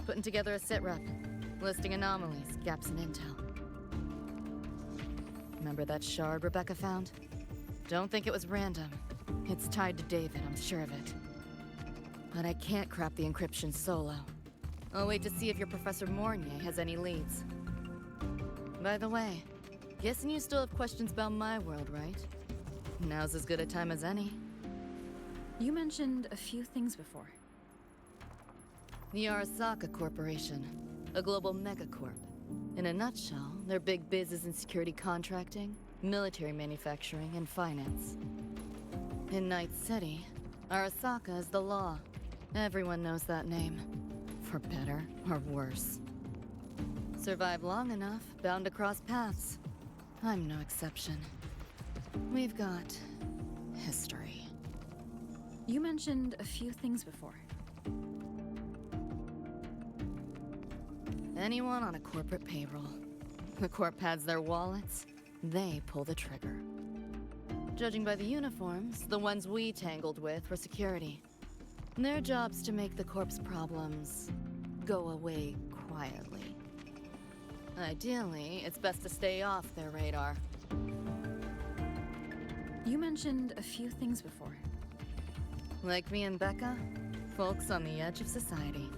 Putting together a sitrep, listing anomalies, gaps in intel. Remember that shard Rebecca found? Don't think it was random. It's tied to David, I'm sure of it. But I can't crack the encryption solo. I'll wait to see if your Professor Mornier has any leads. By the way, guessing you still have questions about my world, right? Now's as good a time as any. You mentioned a few things before. The Arasaka Corporation, a global megacorp. In a nutshell, their big biz is in security contracting, military manufacturing, and finance. In Night City, Arasaka is the law. Everyone knows that name. For better or worse. Survive long enough, bound to cross paths. I'm no exception. We've got history. You mentioned a few things before. Anyone on a corporate payroll. The corp pads their wallets, they pull the trigger. Judging by the uniforms, the ones we tangled with were security. Their job's to make the corp's problems go away quietly. Ideally, it's best to stay off their radar. You mentioned a few things before. Like me and Becca, folks on the edge of society.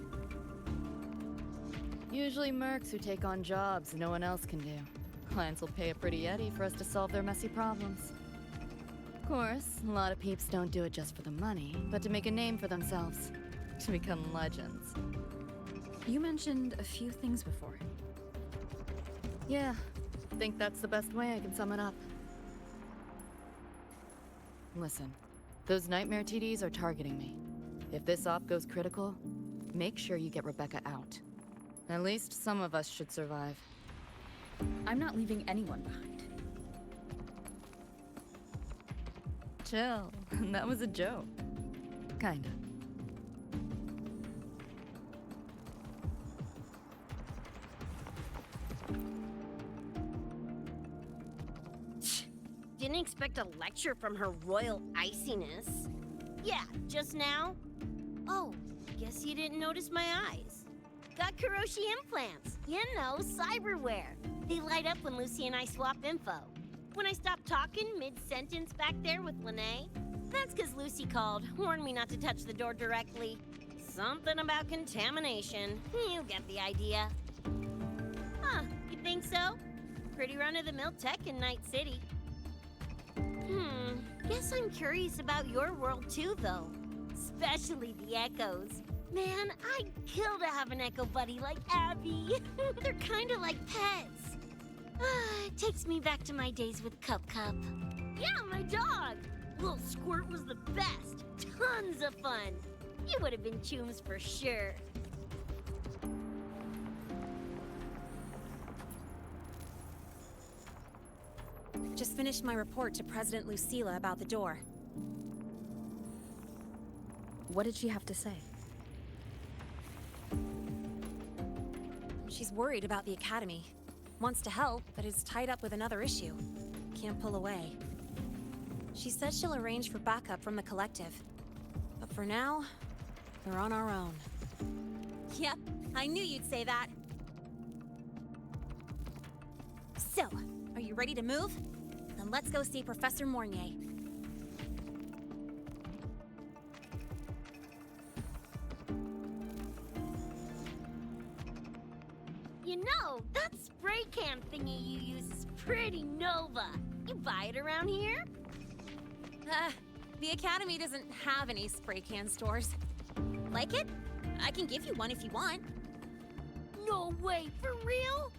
Usually mercs who take on jobs no one else can do. Clients will pay a pretty eddy for us to solve their messy problems. Of course, a lot of peeps don't do it just for the money, but to make a name for themselves. To become legends. You mentioned a few things before. Yeah, think that's the best way I can sum it up. Listen, those nightmare TDs are targeting me. If this op goes critical, make sure you get Rebecca out. At least some of us should survive. I'm not leaving anyone behind. Chill, that was a joke. Kinda. Didn't expect a lecture from her royal iciness. Yeah, just now? Oh, guess you didn't notice my eyes. Got Kuroshi implants. You know, cyberware. They light up when Lucy and I swap info. When I stopped talking mid-sentence back there with Lene, that's because Lucy called, warned me not to touch the door directly. Something about contamination. You get the idea. Huh, you think so? Pretty run-of-the-mill tech in Night City. Guess I'm curious about your world too, though. Especially the echoes. Man, I'd kill to have an echo buddy like Abby. They're kinda like pets. It takes me back to my days with Cup. Yeah, my dog! Little Squirt was the best. Tons of fun. You would have been chooms for sure. Just finished my report to President Lucilla about the door. What did she have to say? She's worried about the Academy. Wants to help, but is tied up with another issue. Can't pull away. She says she'll arrange for backup from the collective. But for now, we're on our own. Yep, I knew you'd say that. So, are you ready to move? Then let's go see Professor Mornier. You know, that spray can thingy you use is pretty Nova. You buy it around here? The Academy doesn't have any spray can stores. Like it? I can give you one if you want. No way, for real?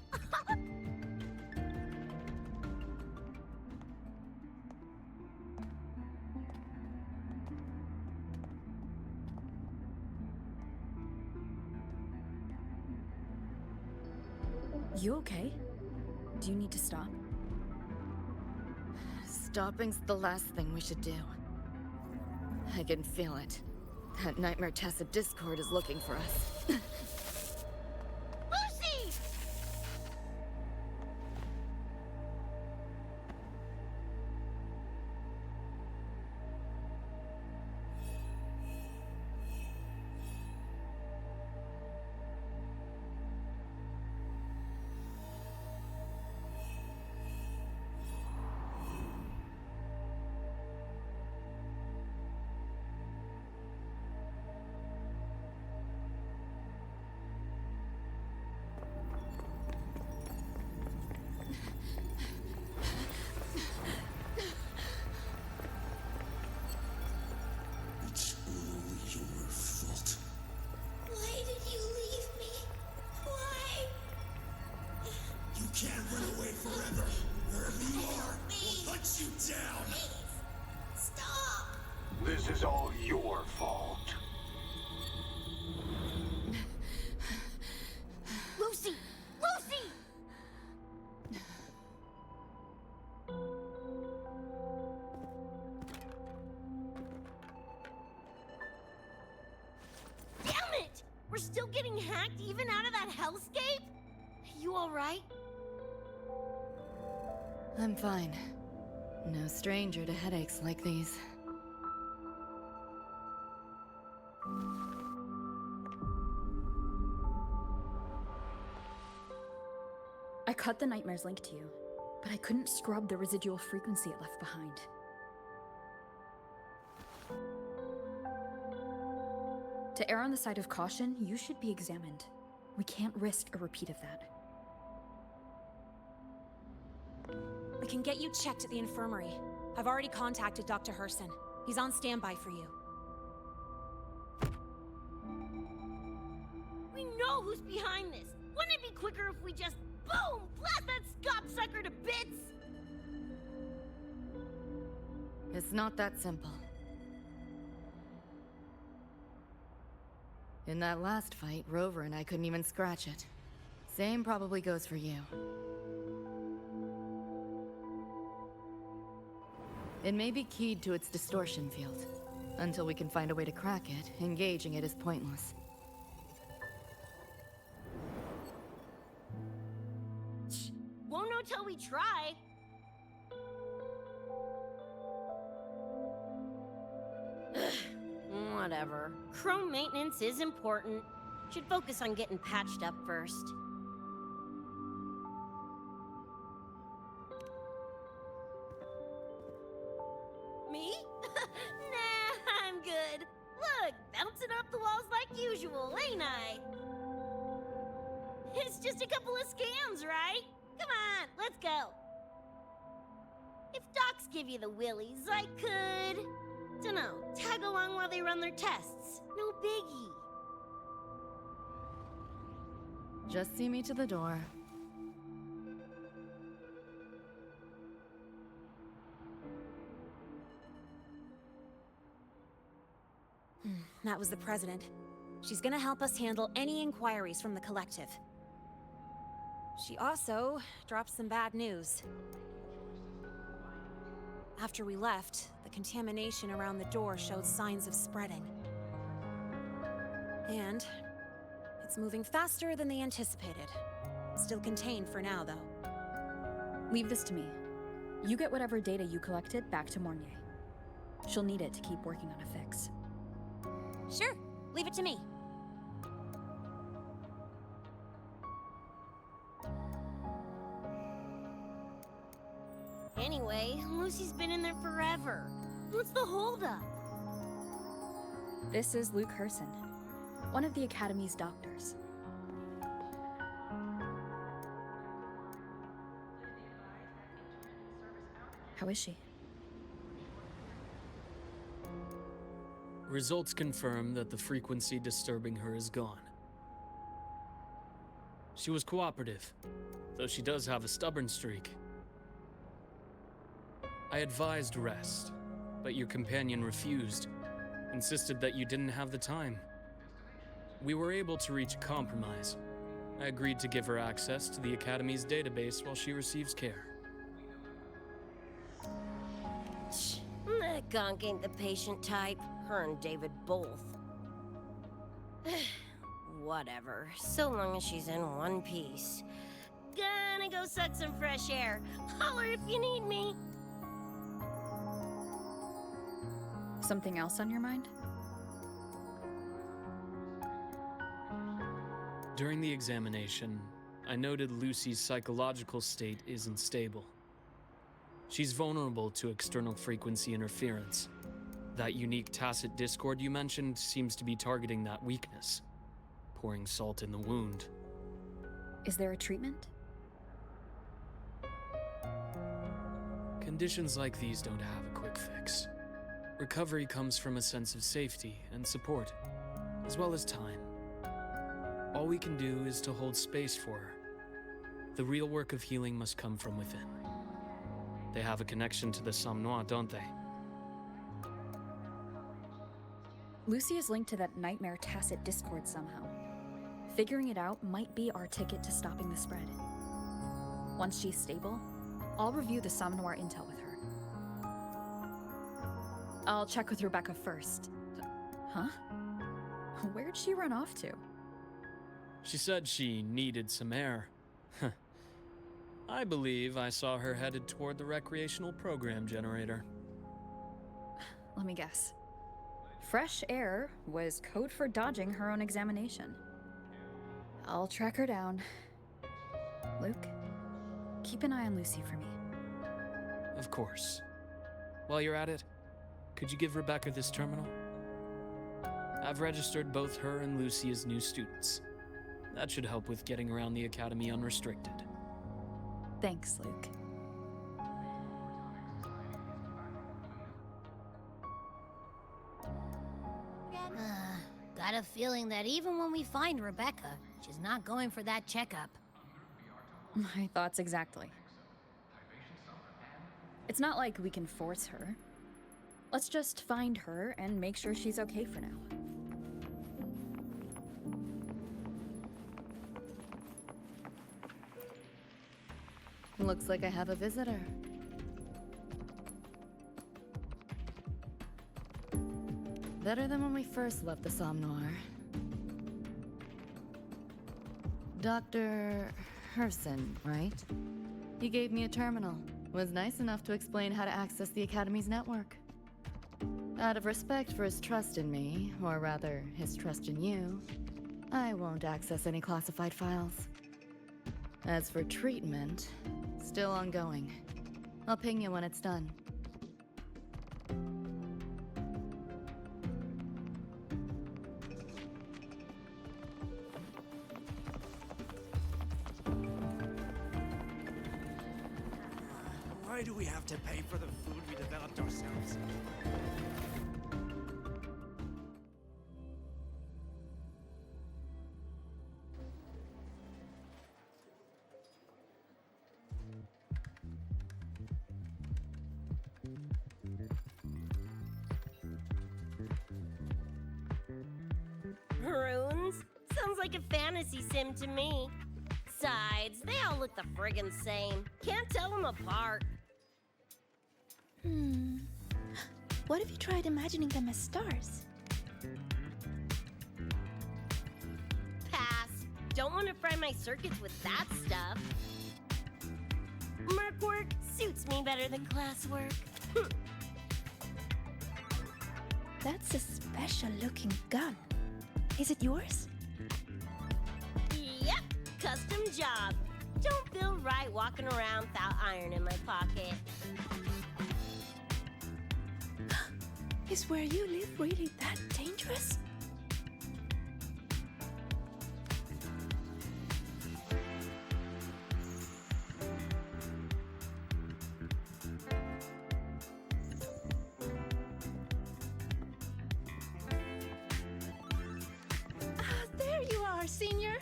You okay? Do you need to stop? Stopping's the last thing we should do. I can feel it. That Nightmare Tessa Discord is looking for us. Lucy! down! Stop! This is all your fault. Lucy! Lucy! Damn it! We're still getting hacked even out of that hellscape? You alright? I'm fine. No stranger to headaches like these. I cut the nightmares link to you, but I couldn't scrub the residual frequency it left behind. To err on the side of caution, you should be examined. We can't risk a repeat of that. We can get you checked at the infirmary. I've already contacted Dr. Herson. He's on standby for you. We know who's behind this! Wouldn't it be quicker if we just, boom, blast that scop-sucker to bits? It's not that simple. In that last fight, Rover and I couldn't even scratch it. Same probably goes for you. It may be keyed to its distortion field. Until we can find a way to crack it, engaging it is pointless. Won't know till we try. Whatever. Chrome maintenance is important. Should focus on getting patched up first. Me? Nah, I'm good. Look, bouncing off the walls like usual, ain't I? It's just a couple of scans, right? Come on, let's go. If docs give you the willies, I could... dunno, tag along while they run their tests. No biggie. Just see me to the door. That was the president. She's gonna help us handle any inquiries from the collective. She also dropped some bad news. After we left, the contamination around the door showed signs of spreading. And it's moving faster than they anticipated. Still contained for now, though. Leave this to me. You get whatever data you collected back to Mornier. She'll need it to keep working on a fix. Sure, leave it to me. Anyway, Lucy's been in there forever. What's the holdup? This is Luke Herson, one of the Academy's doctors. How is she? Results confirm that the frequency disturbing her is gone. She was cooperative, though she does have a stubborn streak. I advised rest, but your companion refused, insisted that you didn't have the time. We were able to reach a compromise. I agreed to give her access to the Academy's database while she receives care. That gonk ain't the patient type. Her and David both. Whatever, so long as she's in one piece. Gonna go suck some fresh air. Holler if you need me. Something else on your mind? During the examination, I noted Lucy's psychological state isn't stable. She's vulnerable to external frequency interference. That unique tacit discord you mentioned seems to be targeting that weakness, pouring salt in the wound. Is there a treatment? Conditions like these don't have a quick fix. Recovery comes from a sense of safety and support, as well as time. All we can do is to hold space for her. The real work of healing must come from within. They have a connection to the Somme Noir, don't they? Lucy is linked to that nightmare Tacit Discord somehow. Figuring it out might be our ticket to stopping the spread. Once she's stable, I'll review the Somme Noir intel with her. I'll check with Rebecca first. Huh? Where'd she run off to? She said she needed some air. I believe I saw her headed toward the recreational program generator. Let me guess. Fresh air was code for dodging her own examination. I'll track her down. Luke, keep an eye on Lucy for me. Of course. While you're at it, could you give Rebecca this terminal? I've registered both her and Lucy as new students. That should help with getting around the academy unrestricted. Thanks, Luke. Got a feeling that even when we find Rebecca, she's not going for that checkup. My thoughts exactly. It's not like we can force her. Let's just find her and make sure she's okay for now. Looks like I have a visitor. Better than when we first left the Somme Noir. Dr. Herson, right? He gave me a terminal. Was nice enough to explain how to access the Academy's network. Out of respect for his trust in me, or rather, his trust in you, I won't access any classified files. As for treatment, still ongoing. I'll ping you when it's done. Why do we have to pay for the food we developed ourselves? Runes? Sounds like a fantasy sim to me. Besides, they all look the friggin' same. Can't tell them apart. What if you tried imagining them as stars? Pass. Don't want to fry my circuits with that stuff. Merc work suits me better than classwork. That's a special looking gun. Is it yours? Yep, custom job. Don't feel right walking around without iron in my pocket. Is where you live really that dangerous? There you are, Senior.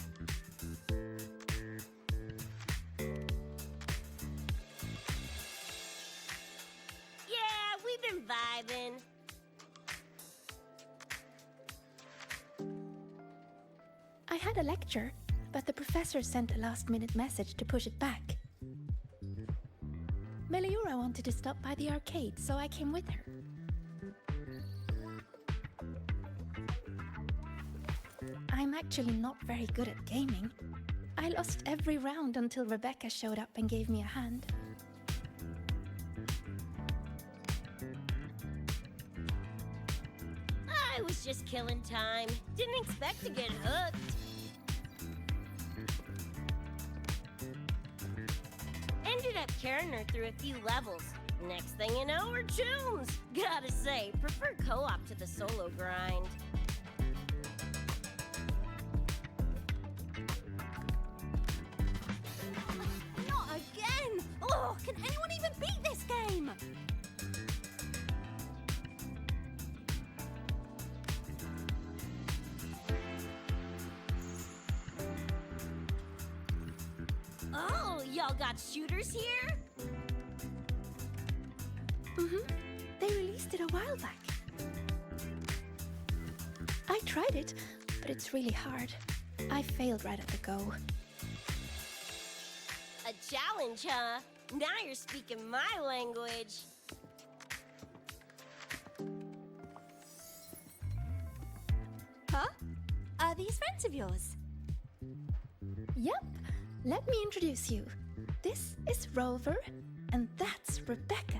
Yeah, we've been vibing. I had a lecture, but the professor sent a last-minute message to push it back. Meliora wanted to stop by the arcade, so I came with her. I'm actually not very good at gaming. I lost every round until Rebecca showed up and gave me a hand. I was just killing time. Didn't expect to get hooked. Ended up carrying her through a few levels. Next thing you know, we're chums. Gotta say, prefer co-op to the solo grind. Not again! Oh, can anyone even beat this game? Oh, y'all got shooters here? They released it a while back. I tried it, but it's really hard. I failed right at the go. A challenge, huh? Now you're speaking my language. Huh? Are these friends of yours? Yep, let me introduce you. This is Rover, and that's Rebecca.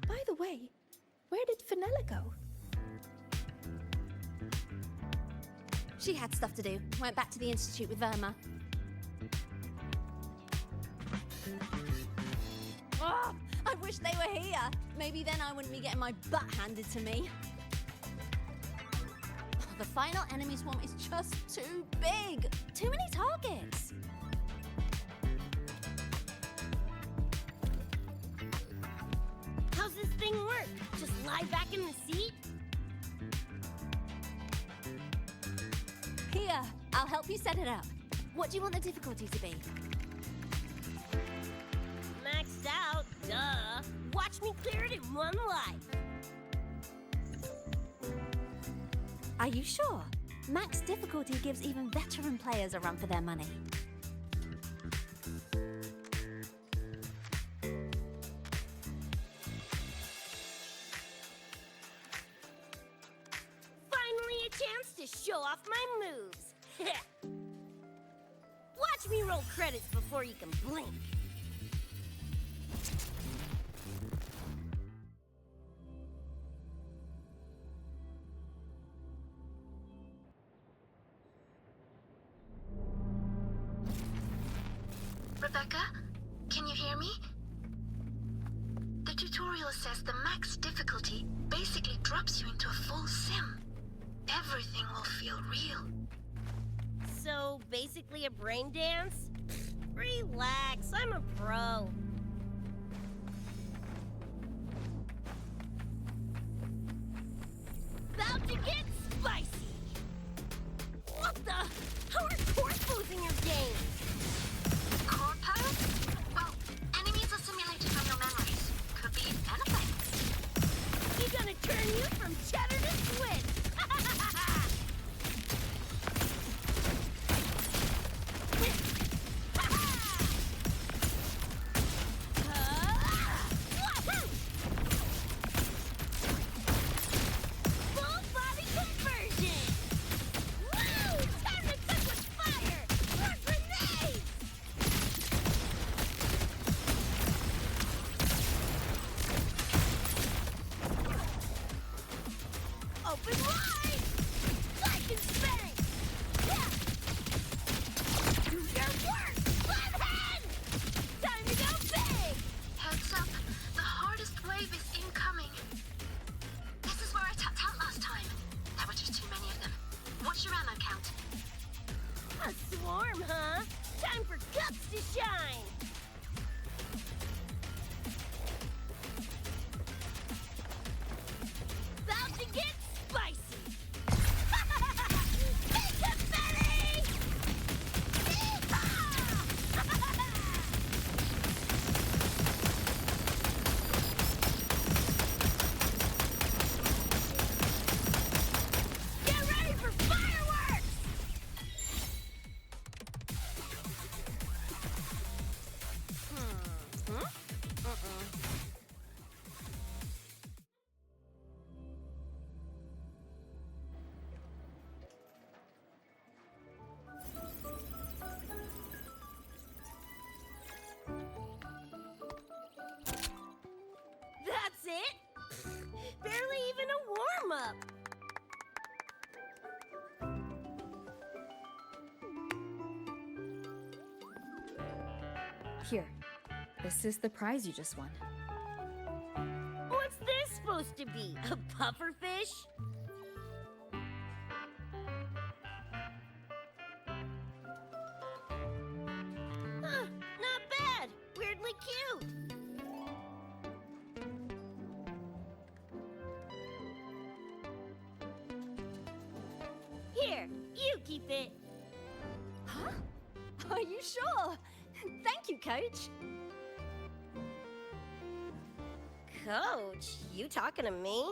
By the way, where did Fenella go? She had stuff to do. Went back to the Institute with Verma. Oh, I wish they were here. Maybe then I wouldn't be getting my butt handed to me. The final enemy swarm is just too big. Too many targets. How's this thing work? Just lie back in the seat? Here, I'll help you set it up. What do you want the difficulty to be? Maxed out, duh. Watch me clear it in one life. Are you sure? Max difficulty gives even veteran players a run for their money. Finally a chance to show off my moves. Watch me roll credits before you can blink. Rebecca, can you hear me? The tutorial says the max difficulty basically drops you into a full sim. Everything will feel real. So, basically a brain dance? Relax, I'm a pro. About to get spicy! What the? How are core foes in your game? Core pose? Well, enemies are simulated from your memories. Could be anything. He's gonna turn you from cheddar to Swiss! Full body conversion! Woo! Time to cook with fire! More grenades! Open wide! Like and spank! Yeah! Do your work! Flathead! Time to go big! Heads up, the hardest wave is incoming. This is where I tapped out last time. There were just too many of them. What's your ammo count? A swarm, huh? Time for guts to shine! About to get spicy! Big confetti! Yeehaw! Get ready for fireworks! That's it? Barely even a warm-up. Here, this is the prize you just won. What's this supposed to be? A pufferfish? Huh, not bad. Weirdly cute. Here, you keep it. Huh? Are you sure? Thank you, Coach. Coach? You talking to me?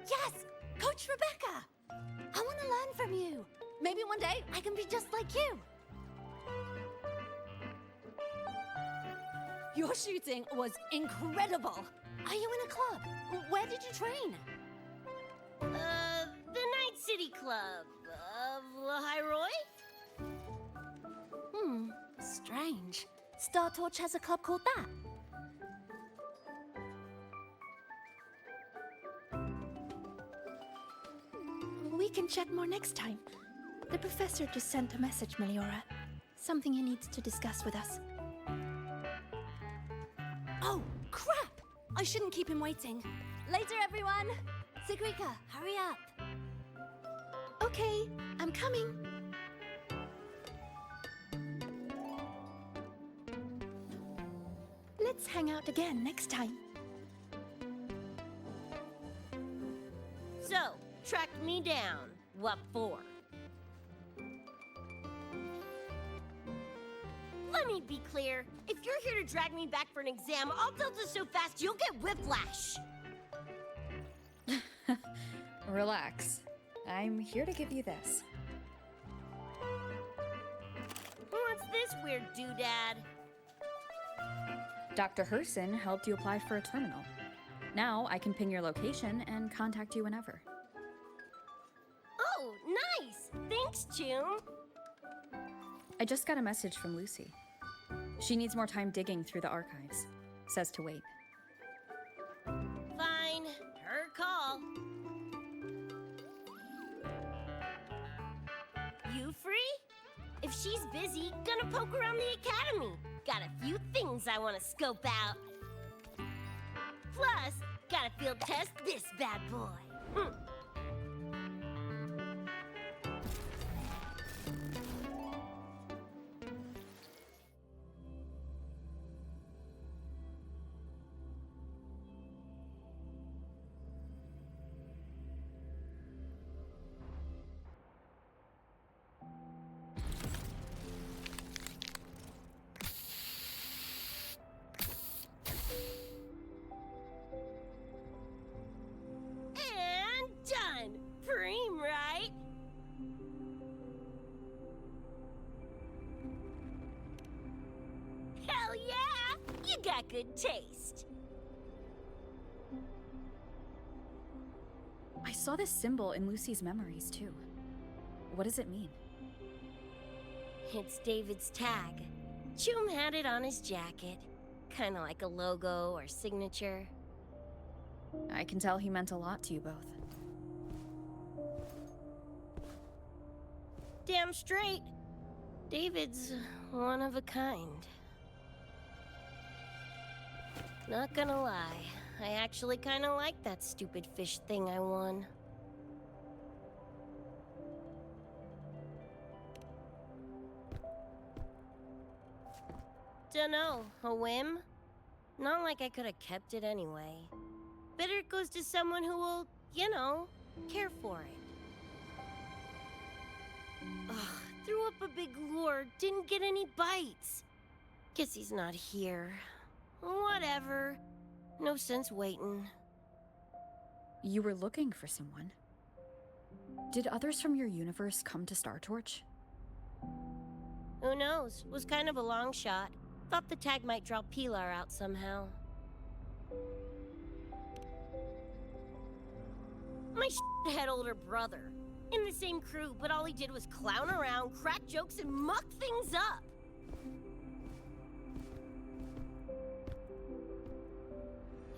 Yes! Coach Rebecca! I want to learn from you. Maybe one day I can be just like you. Your shooting was incredible. Are you in a club? Where did you train? The Night City Club of Lahiroy? Strange. Star Torch has a club called that. We can chat more next time. The professor just sent a message, Meliora. Something he needs to discuss with us. Oh, crap! I shouldn't keep him waiting. Later, everyone! Sigrika, hurry up! Okay, I'm coming. Let's hang out again next time. So, tracked me down. What for? Let me be clear. If you're here to drag me back for an exam, I'll delta so fast you'll get whiplash. Relax. I'm here to give you this. What's this weird doodad? Dr. Herson helped you apply for a terminal. Now I can ping your location and contact you whenever. Oh, nice! Thanks, June. I just got a message from Lucy. She needs more time digging through the archives. Says to wait. Fine. Her call. You free? If she's busy, gonna poke around the academy. Got a few things I want to scope out. Plus, gotta field test this bad boy. And done! Preem, right? Hell yeah! You got good taste. I saw this symbol in Lucy's memories, too. What does it mean? It's David's tag. Chum had it on his jacket. Kinda like a logo or signature. I can tell he meant a lot to you both. Damn straight. David's one of a kind. Not gonna lie, I actually kinda like that stupid fish thing I won. Dunno, a whim? Not like I could have kept it anyway. Better it goes to someone who will, you know, care for it. Ugh, threw up a big lure, didn't get any bites. Guess he's not here. Whatever. No sense waiting. You were looking for someone. Did others from your universe come to Star Torch? Who knows? Was kind of a long shot. Thought the tag might draw Pilar out somehow. My head older brother. In the same crew, but all he did was clown around, crack jokes, and muck things up.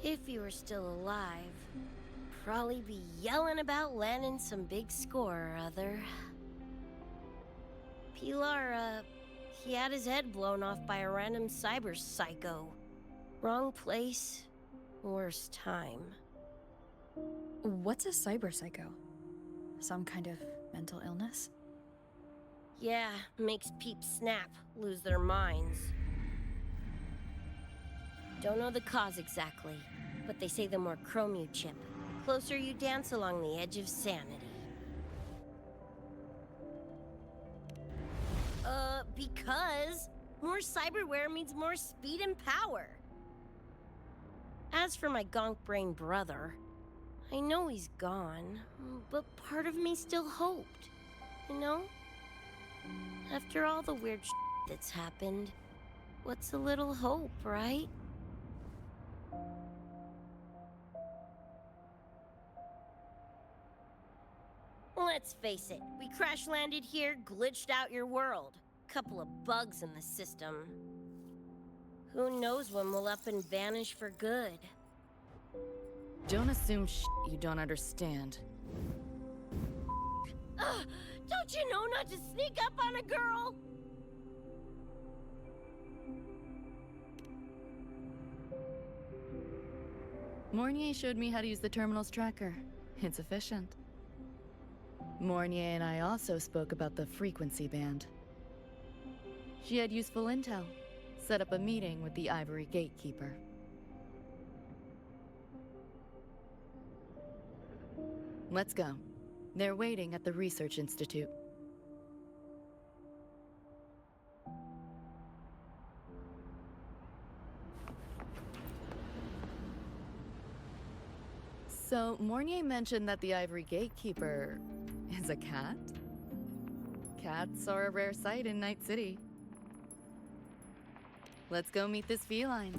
If he were still alive, probably be yelling about landing some big score or other. Pilar, he had his head blown off by a random cyber psycho. Wrong place, worst time. What's a cyber psycho? Some kind of mental illness? Yeah, makes peeps snap, lose their minds. Don't know the cause exactly, but they say the more chrome you chip, the closer you dance along the edge of sanity. Because more cyberware means more speed and power. As for my gonk brain brother, I know he's gone, but part of me still hoped, you know? After all the weird that's happened, what's a little hope, right? Let's face it, we crash landed here, glitched out your world. Couple of bugs in the system. Who knows when we'll up and vanish for good? Don't assume you don't understand. Ugh, don't you know not to sneak up on a girl? Mornier showed me how to use the terminal's tracker. It's efficient. Mornier and I also spoke about the frequency band. She had useful intel. Set up a meeting with the Ivory Gatekeeper. Let's go. They're waiting at the Research Institute. So, Mornier mentioned that the Ivory Gatekeeper is a cat? Cats are a rare sight in Night City. Let's go meet this feline.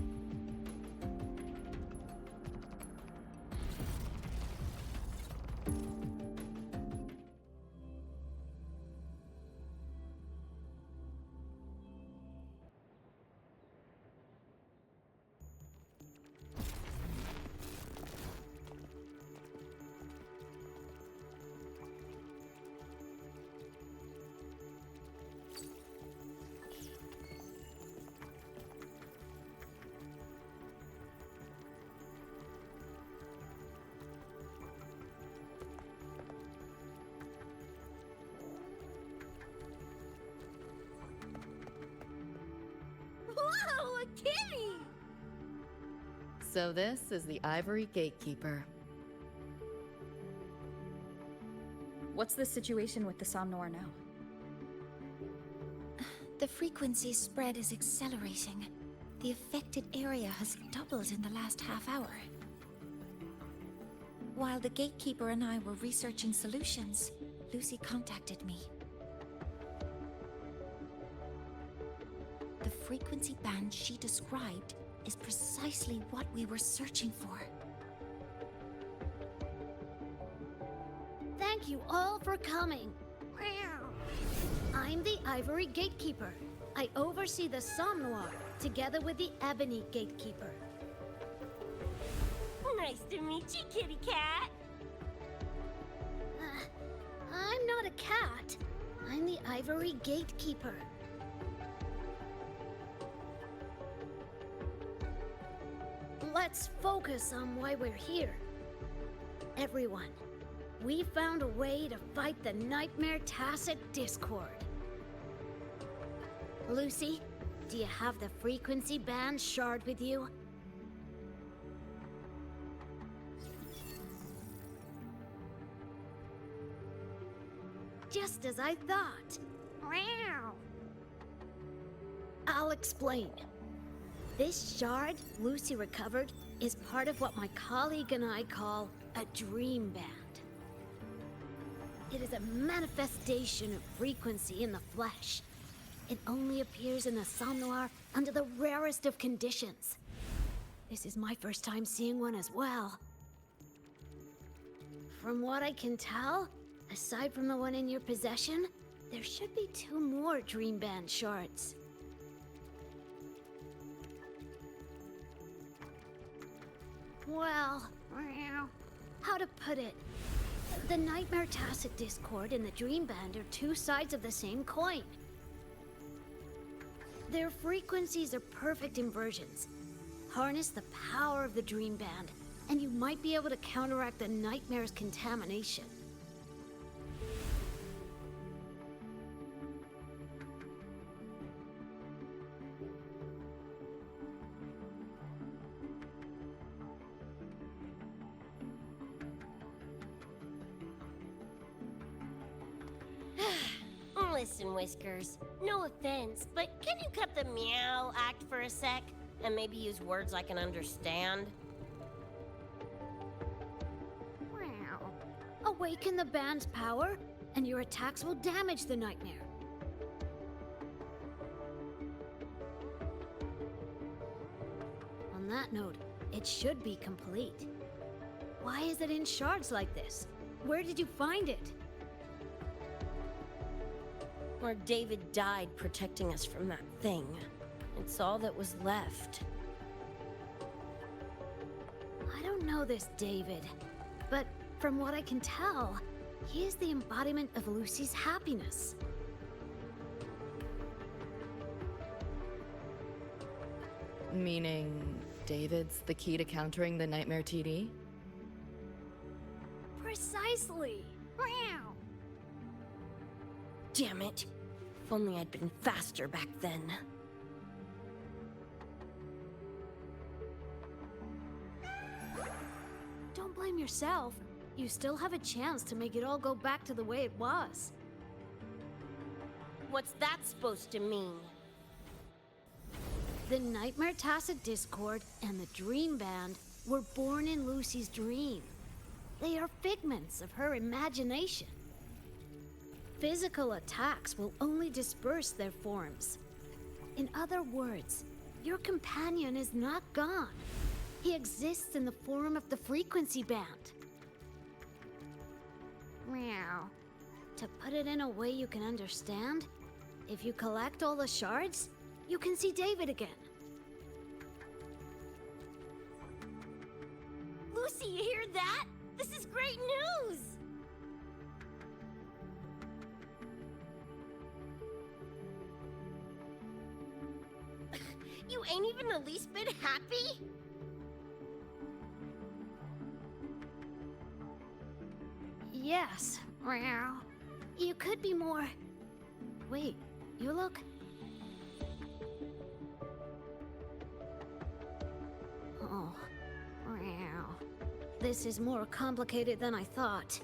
Whoa, a kitty! So this is the Ivory Gatekeeper. What's the situation with the Somnoir now? The frequency spread is accelerating. The affected area has doubled in the last half hour. While the gatekeeper and I were researching solutions, Lucy contacted me. The frequency band she described is precisely what we were searching for. Thank you all for coming. I'm the Ivory Gatekeeper. I oversee the Somnoir, together with the Ebony Gatekeeper. Nice to meet you, kitty cat. I'm not a cat. I'm the Ivory Gatekeeper. Let's focus on why we're here. Everyone, we found a way to fight the Nightmare Tacit Discord. Lucy, do you have the frequency band shard with you? Just as I thought. I'll explain. This shard Lucy recovered is part of what my colleague and I call a dream band. It is a manifestation of frequency in the flesh. It only appears in the Somnoir under the rarest of conditions. This is my first time seeing one as well. From what I can tell, aside from the one in your possession, there should be 2 more Dream Band shards. Well, how to put it? The Nightmare Tacit Discord and the Dream Band are 2 sides of the same coin. Their frequencies are perfect inversions. Harness the power of the Dream Band, and you might be able to counteract the Nightmare's contamination. Listen, Whiskers, no offense, but can you cut the meow act for a sec? And maybe use words I can understand? Wow. Awaken the band's power, and your attacks will damage the nightmare. On that note, it should be complete. Why is it in shards like this? Where did you find it? Where David died protecting us from that thing. It's all that was left. I don't know this David, but from what I can tell, he is the embodiment of Lucy's happiness. Meaning, David's the key to countering the Nightmare TD? Precisely! Meow. Damn it. If only I'd been faster back then. Don't blame yourself. You still have a chance to make it all go back to the way it was. What's that supposed to mean? The Nightmare Tacit Discord and the Dream Band were born in Lucy's dream. They are figments of her imagination. Physical attacks will only disperse their forms. In other words, your companion is not gone. He exists in the form of the frequency band. Meow. To put it in a way you can understand, if you collect all the shards, you can see David again. Lucy, you hear that? This is great news! You ain't even the least bit happy? Yes. Meow. You could be more... Wait, you look... Oh. Meow. This is more complicated than I thought.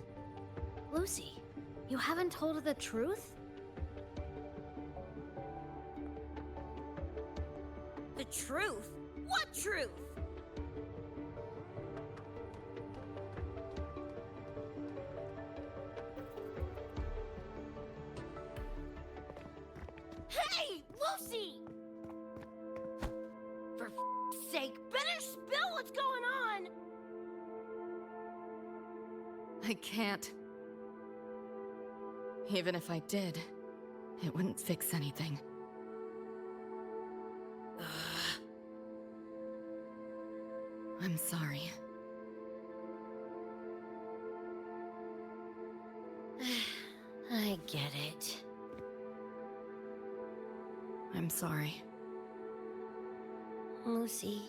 Lucy, you haven't told her the truth? The truth? What truth? Hey, Lucy! For f***'s sake, better spill what's going on! I can't. Even if I did, it wouldn't fix anything. I'm sorry. I get it. I'm sorry. Lucy,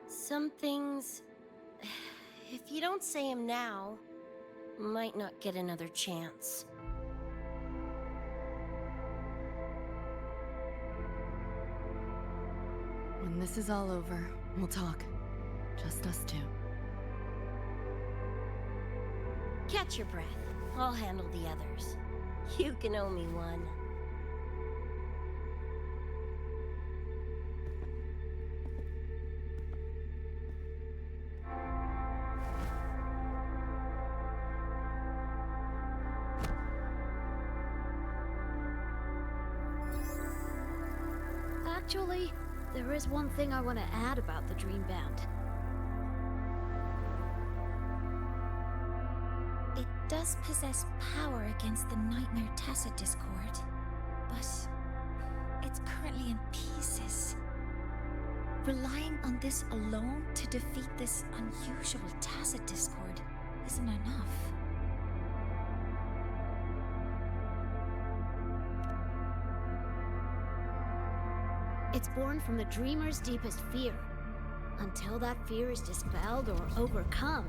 some things, if you don't say them now, might not get another chance. When this is all over, we'll talk. Just us two. Catch your breath. I'll handle the others. You can owe me one. Actually, there is one thing I want to add about the Dream Band. It does possess power against the Nightmare Tacit Discord, but it's currently in pieces. Relying on this alone to defeat this unusual Tacit Discord isn't enough. It's born from the dreamer's deepest fear. Until that fear is dispelled or overcome,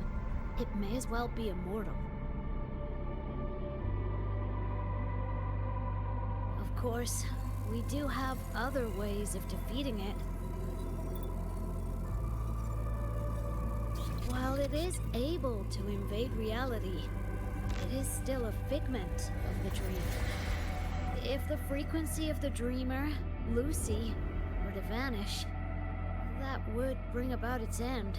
it may as well be immortal. Of course, we do have other ways of defeating it. While it is able to invade reality, it is still a figment of the dream. If the frequency of the dreamer, Lucy, were to vanish, that would bring about its end.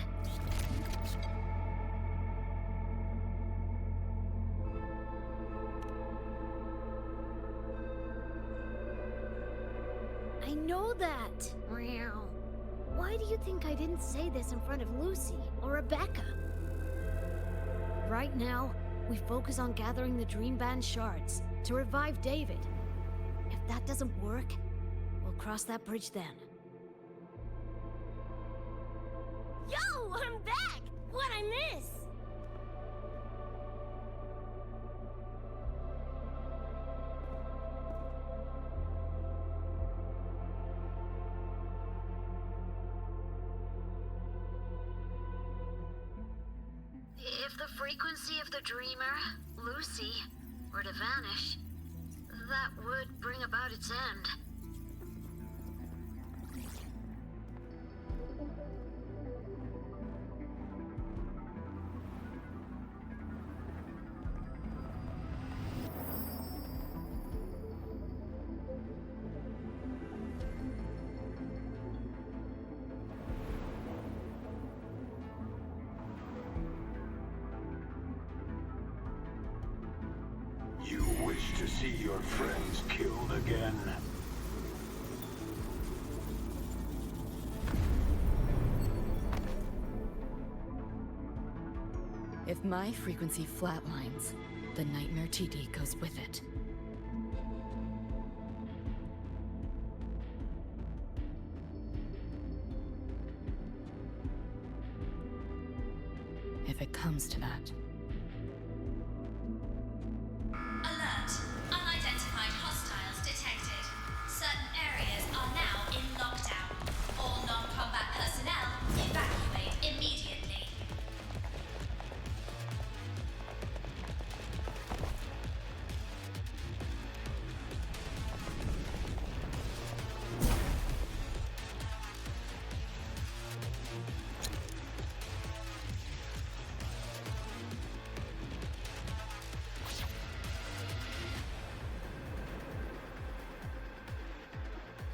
I know that! Meow. Why do you think I didn't say this in front of Lucy or Rebecca? Right now, we focus on gathering the Dream Band shards to revive David. If that doesn't work, we'll cross that bridge then. Yo, I'm back! What'd I miss? If the frequency of the dreamer, Lucy, were to vanish, that would bring about its end. You wish to see your friends killed again? If my frequency flatlines, the Nightmare TD goes with it. If it comes to that. Alert! Unidentified hostiles detected. Certain areas are now in lockdown. All non-combat personnel evacuate immediately.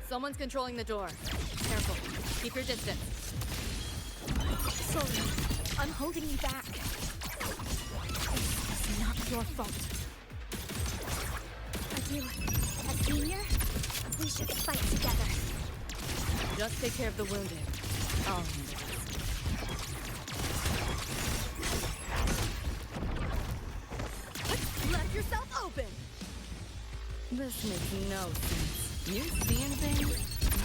Someone's controlling the door. Careful. Keep your distance. Sorry, I'm holding you back. It's not your fault. Are you a senior? We should fight together. Just take care of the wounded. I'll handle this. Left yourself open! This makes no sense. You seeing things?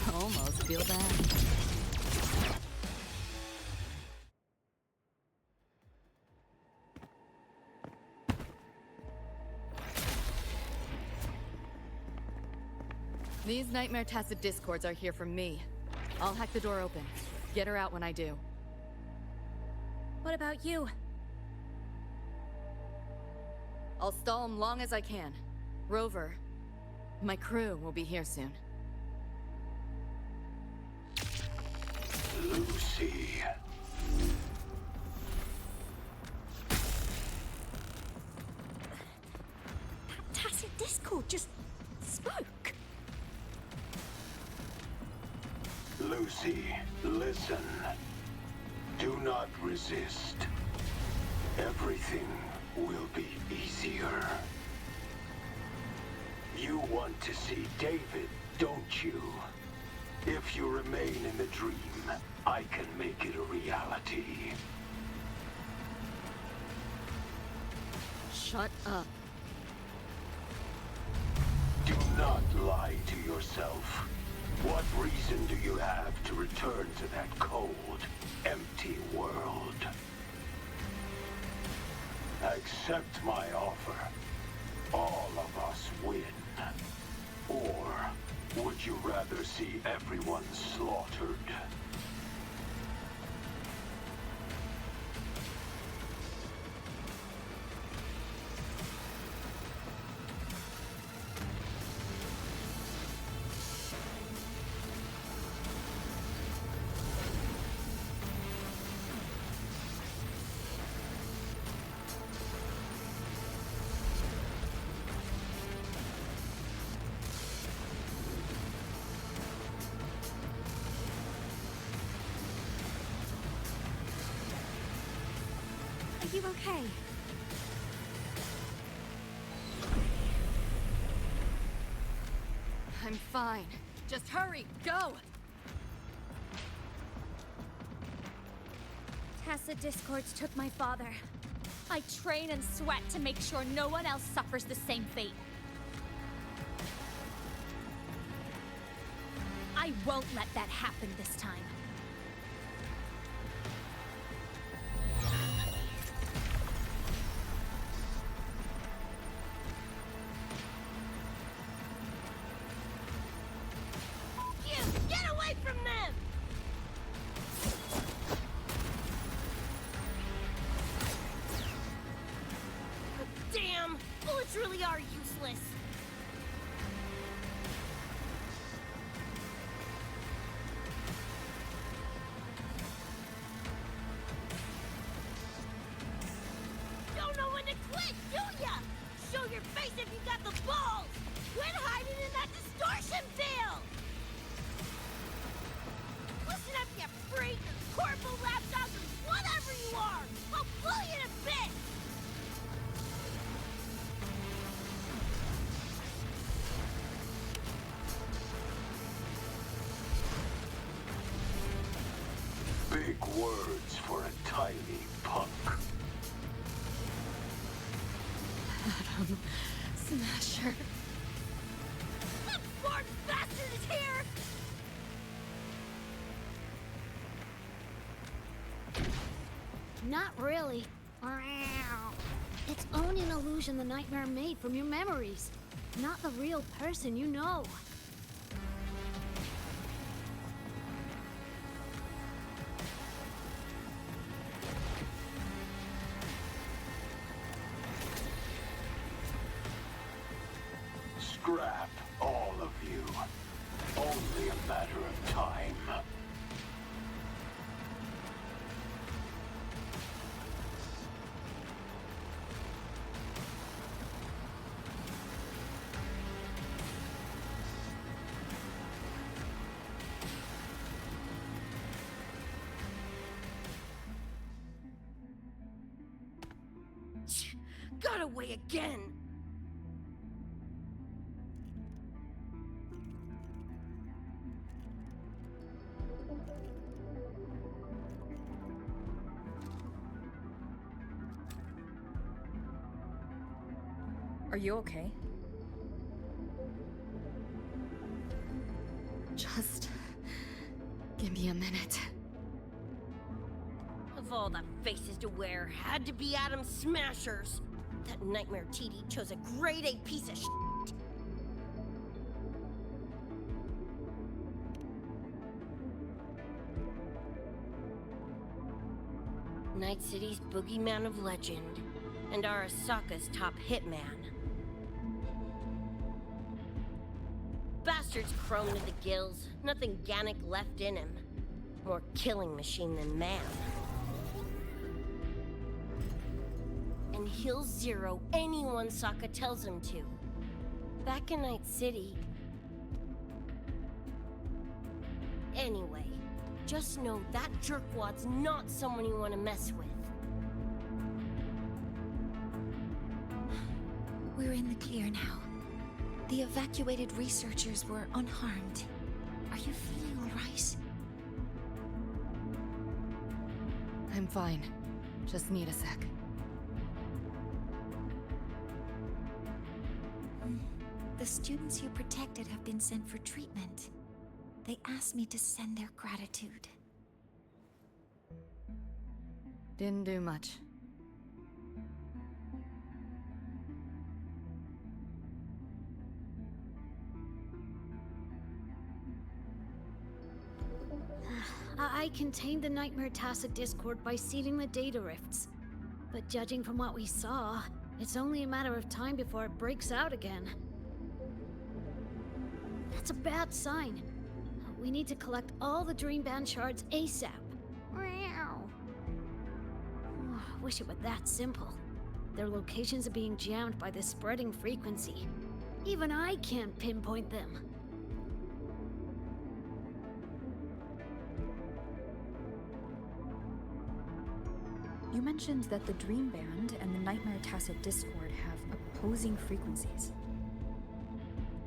I almost feel bad. These Nightmare Tacit Discords are here for me. I'll hack the door open. Get her out when I do. What about you? I'll stall them long as I can. Rover, my crew will be here soon. Lucy. That tacit discord just spoke. Lucy, listen. Do not resist. Everything will be easier. You want to see David, don't you? If you remain in the dream, I can make it a reality. Shut up. Do not lie to yourself. What reason do you have to return to that cold, empty world? Accept my offer. All of us win. Or would you rather see everyone slaughtered? Are you okay? I'm fine. Just hurry, go! Tacit discords took my father. I train and sweat to make sure no one else suffers the same fate. I won't let that happen this time. Get away from them! Damn! Bullets really are useless. Don't know when to quit, do ya? Show your face if you got the balls! Quit hiding in that distortion field! Listen up, you freak! Corporal lapdogs, whatever you are! I'll blow you to bits! Big words for a tiny punk. Adam Smasher. That smart bastard is here! Not really. It's only an illusion the nightmare made from your memories. Not the real person you know. Scrap, all of you. Only a matter of time. Got away again! Are you okay? Just give me a minute. Of all the faces to wear, had to be Adam Smashers. That nightmare TD chose a grade A piece of shit. Night City's boogeyman of legend, and Arasaka's top hitman. Bastard's chrome to the gills, nothing Gannic left in him. More killing machine than man. And he'll zero anyone Sokka tells him to. Back in Night City... Anyway, just know that jerkwad's not someone you want to mess with. We're in the clear now. The evacuated researchers were unharmed. Are you feeling all right? I'm fine. Just need a sec. The students you protected have been sent for treatment. They asked me to send their gratitude. Didn't do much. I contained the Nightmare Tacit Discord by sealing the data rifts. But judging from what we saw, it's only a matter of time before it breaks out again. That's a bad sign. We need to collect all the Dream Band shards ASAP. Wish it were that simple. Their locations are being jammed by this spreading frequency. Even I can't pinpoint them. You mentioned that the Dream Band and the Nightmare Tacit Discord have opposing frequencies.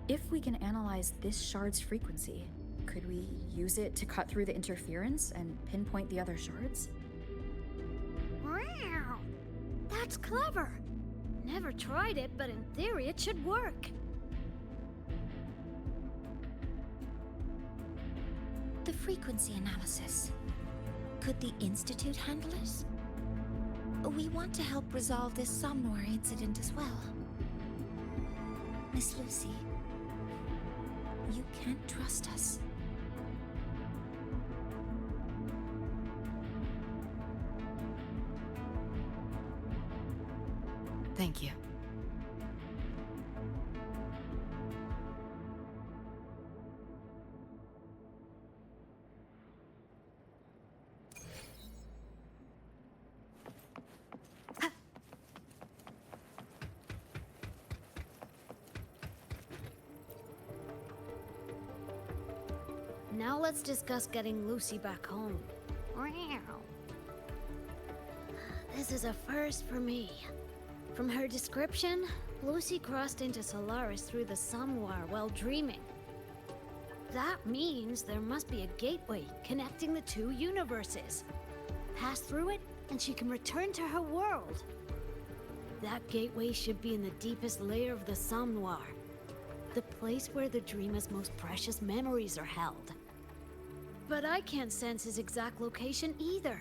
If we can analyze this shard's frequency, could we use it to cut through the interference and pinpoint the other shards? Wow! That's clever! Never tried it, but in theory it should work. The frequency analysis. Could the Institute handle it? We want to help resolve this Somnoir incident as well. Miss Lucy, you can't trust us. Thank you. Now let's discuss getting Lucy back home. Wow. This is a first for me. From her description, Lucy crossed into Solaris through the Somnoir while dreaming. That means there must be a gateway connecting the two universes. Pass through it, and she can return to her world. That gateway should be in the deepest layer of the Somnoir, the place where the dreamer's most precious memories are held. But I can't sense his exact location either.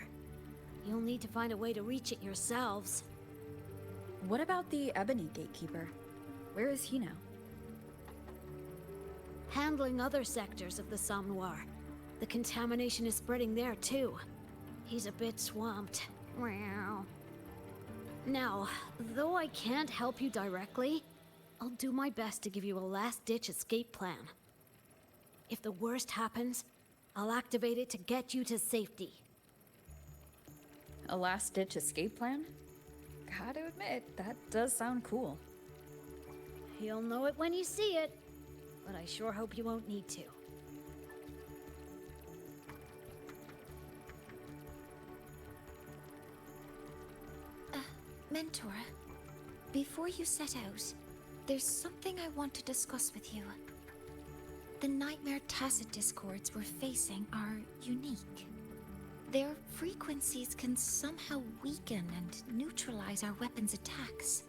You'll need to find a way to reach it yourselves. What about the Ebony Gatekeeper? Where is he now? Handling other sectors of the Somnoir. The contamination is spreading there too. He's a bit swamped. Wow. Now, though I can't help you directly, I'll do my best to give you a last-ditch escape plan. If the worst happens, I'll activate it to get you to safety. A last-ditch escape plan? Gotta admit, that does sound cool. You'll know it when you see it, but I sure hope you won't need to. Mentor, before you set out, there's something I want to discuss with you. The Nightmare Tacit Discords we're facing are unique. Their frequencies can somehow weaken and neutralize our weapons' attacks.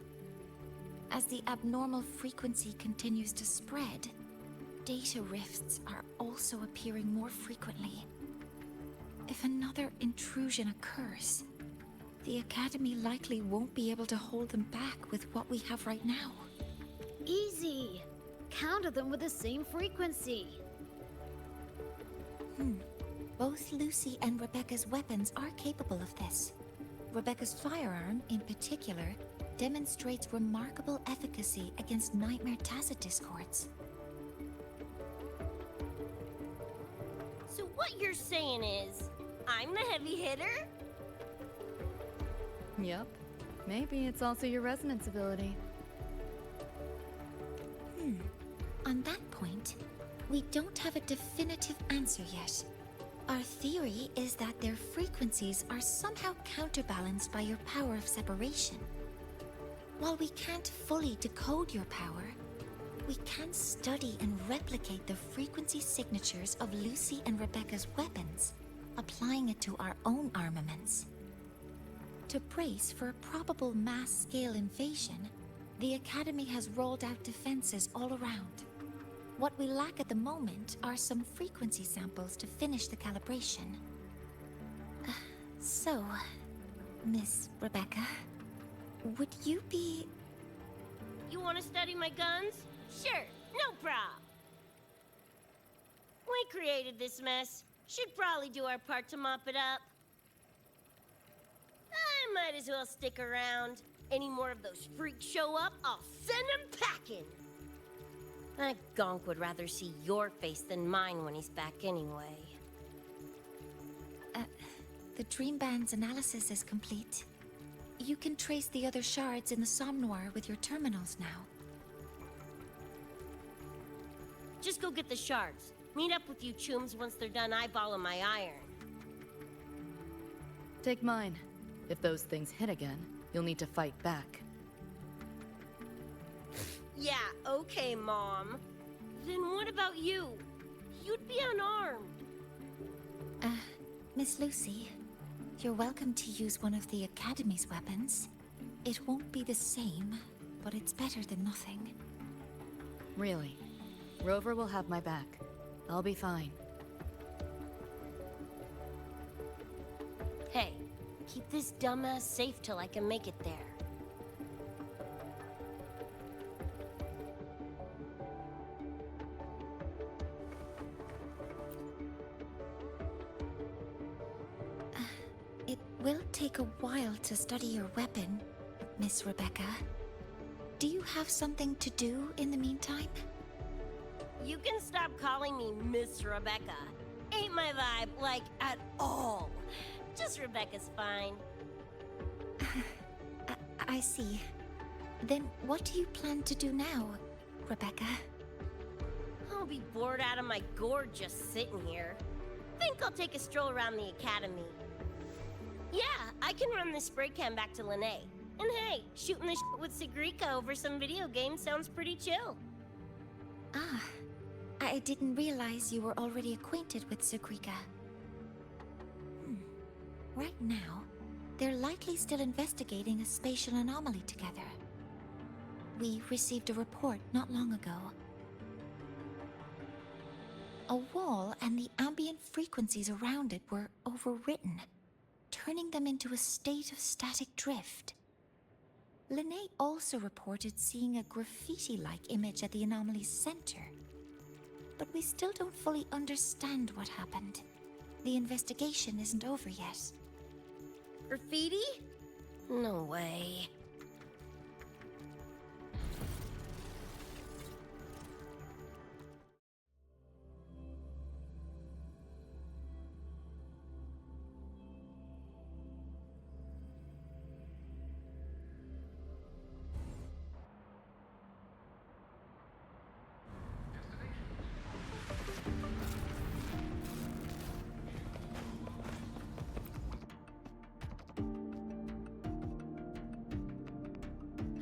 As the abnormal frequency continues to spread, data rifts are also appearing more frequently. If another intrusion occurs, the Academy likely won't be able to hold them back with what we have right now. Easy! Counter them with the same frequency. Both Lucy and Rebecca's weapons are capable of this. Rebecca's firearm, in particular, demonstrates remarkable efficacy against Nightmare Tacit Discords. So what you're saying is, I'm the heavy hitter? Yup. Maybe it's also your resonance ability. On that point, we don't have a definitive answer yet. Our theory is that their frequencies are somehow counterbalanced by your power of separation. While we can't fully decode your power, we can study and replicate the frequency signatures of Lucy and Rebecca's weapons, applying it to our own armaments. To brace for a probable mass-scale invasion, the Academy has rolled out defenses all around. What we lack at the moment are some frequency samples to finish the calibration. So, Miss Rebecca, would you be... You want to study my guns? Sure, no prob. We created this mess. Should probably do our part to mop it up. I might as well stick around. Any more of those freaks show up, I'll send them packing. That gonk would rather see your face than mine when he's back anyway. The Dream Band's analysis is complete. You can trace the other shards in the Somnoir with your terminals now. Just go get the shards. Meet up with you chooms once they're done eyeballing my iron. Take mine. If those things hit again, you'll need to fight back. Yeah, okay, Mom. Then what about you? You'd be unarmed. Miss Lucy, you're welcome to use one of the Academy's weapons. It won't be the same, but it's better than nothing. Really. Rover will have my back. I'll be fine. Hey, keep this dumbass safe till I can make it there. It will take a while to study your weapon, Miss Rebecca. Do you have something to do in the meantime? You can stop calling me Miss Rebecca. Ain't my vibe, like, at all. Just Rebecca's fine. I see. Then what do you plan to do now, Rebecca? I'll be bored out of my gourd just sitting here. Think I'll take a stroll around the academy. Yeah, I can run this spray can back to Lene. And hey, shooting the shit with Sigrika over some video games sounds pretty chill. Ah, I didn't realize you were already acquainted with Sigrika. Right now, they're likely still investigating a spatial anomaly together. We received a report not long ago. A wall and the ambient frequencies around it were overwritten, turning them into a state of static drift. Lene also reported seeing a graffiti-like image at the anomaly's center. But we still don't fully understand what happened. The investigation isn't over yet. Graffiti? No way.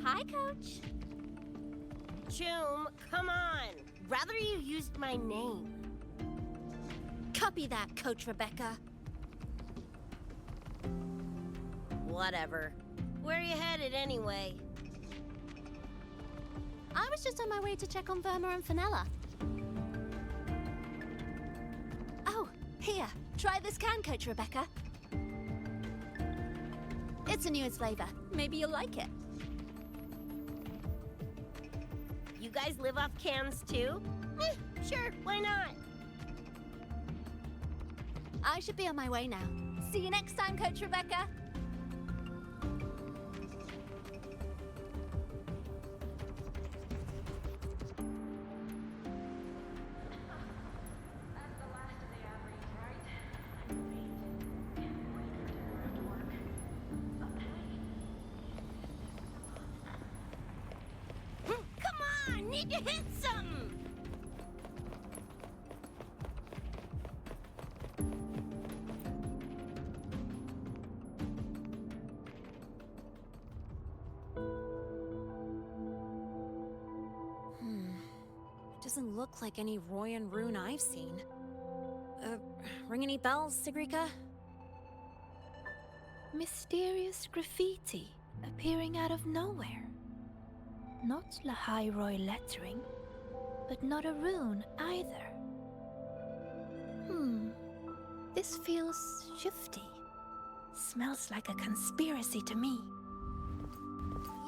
Hi, Coach. Choom, come on. Rather you used my name. Copy that, Coach Rebecca. Whatever. Where are you headed anyway? I was just on my way to check on Verma and Fenella. Oh, here. Try this can, Coach Rebecca. It's a newest flavor. Maybe you'll like it. You guys live off cans too? Sure, why not? I should be on my way now. See you next time, Coach Rebecca. Need to hit something! Doesn't look like any Royan rune I've seen. Ring any bells, Sigrika? Mysterious graffiti appearing out of nowhere. Not Lahairoi lettering, but not a rune either. This feels shifty. Smells like a conspiracy to me.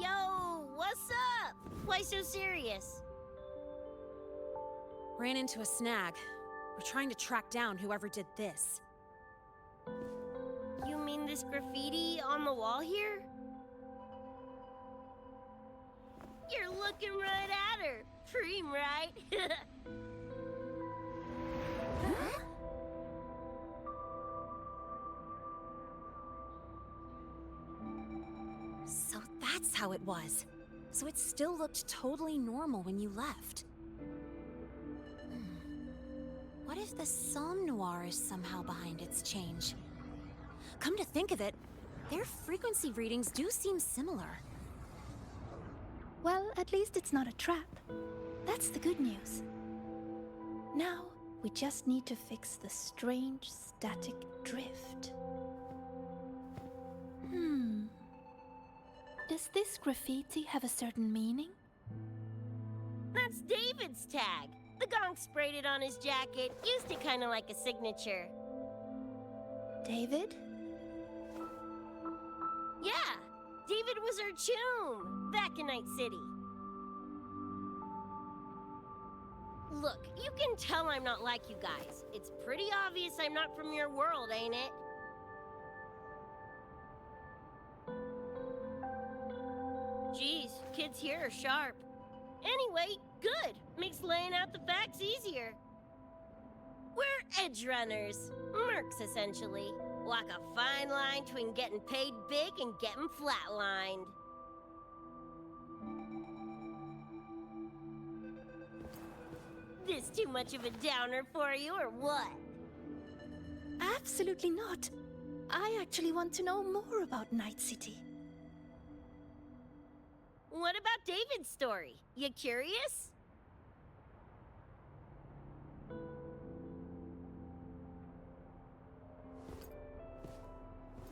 Yo, what's up? Why so serious? Ran into a snag. We're trying to track down whoever did this. You mean this graffiti on the wall here? You're looking right at her. Preem, right? So that's how it was. So it still looked totally normal when you left. What if the Somme Noir is somehow behind its change? Come to think of it, Their frequency readings do seem similar. Well, at least it's not a trap. That's the good news. Now, we just need to fix the strange static drift. Does this graffiti have a certain meaning? That's David's tag. The gonk sprayed it on his jacket, used it kind of like a signature. David? Yeah, David was our choom back in Night City. Look, you can tell I'm not like you guys. It's pretty obvious I'm not from your world, ain't it? Geez, kids here are sharp. Anyway, good. Makes laying out the facts easier. We're edge runners. Mercs, essentially. Walk a fine line between getting paid big and getting flatlined. This too much of a downer for you, or what? Absolutely not. I actually want to know more about Night City. What about David's story? You curious?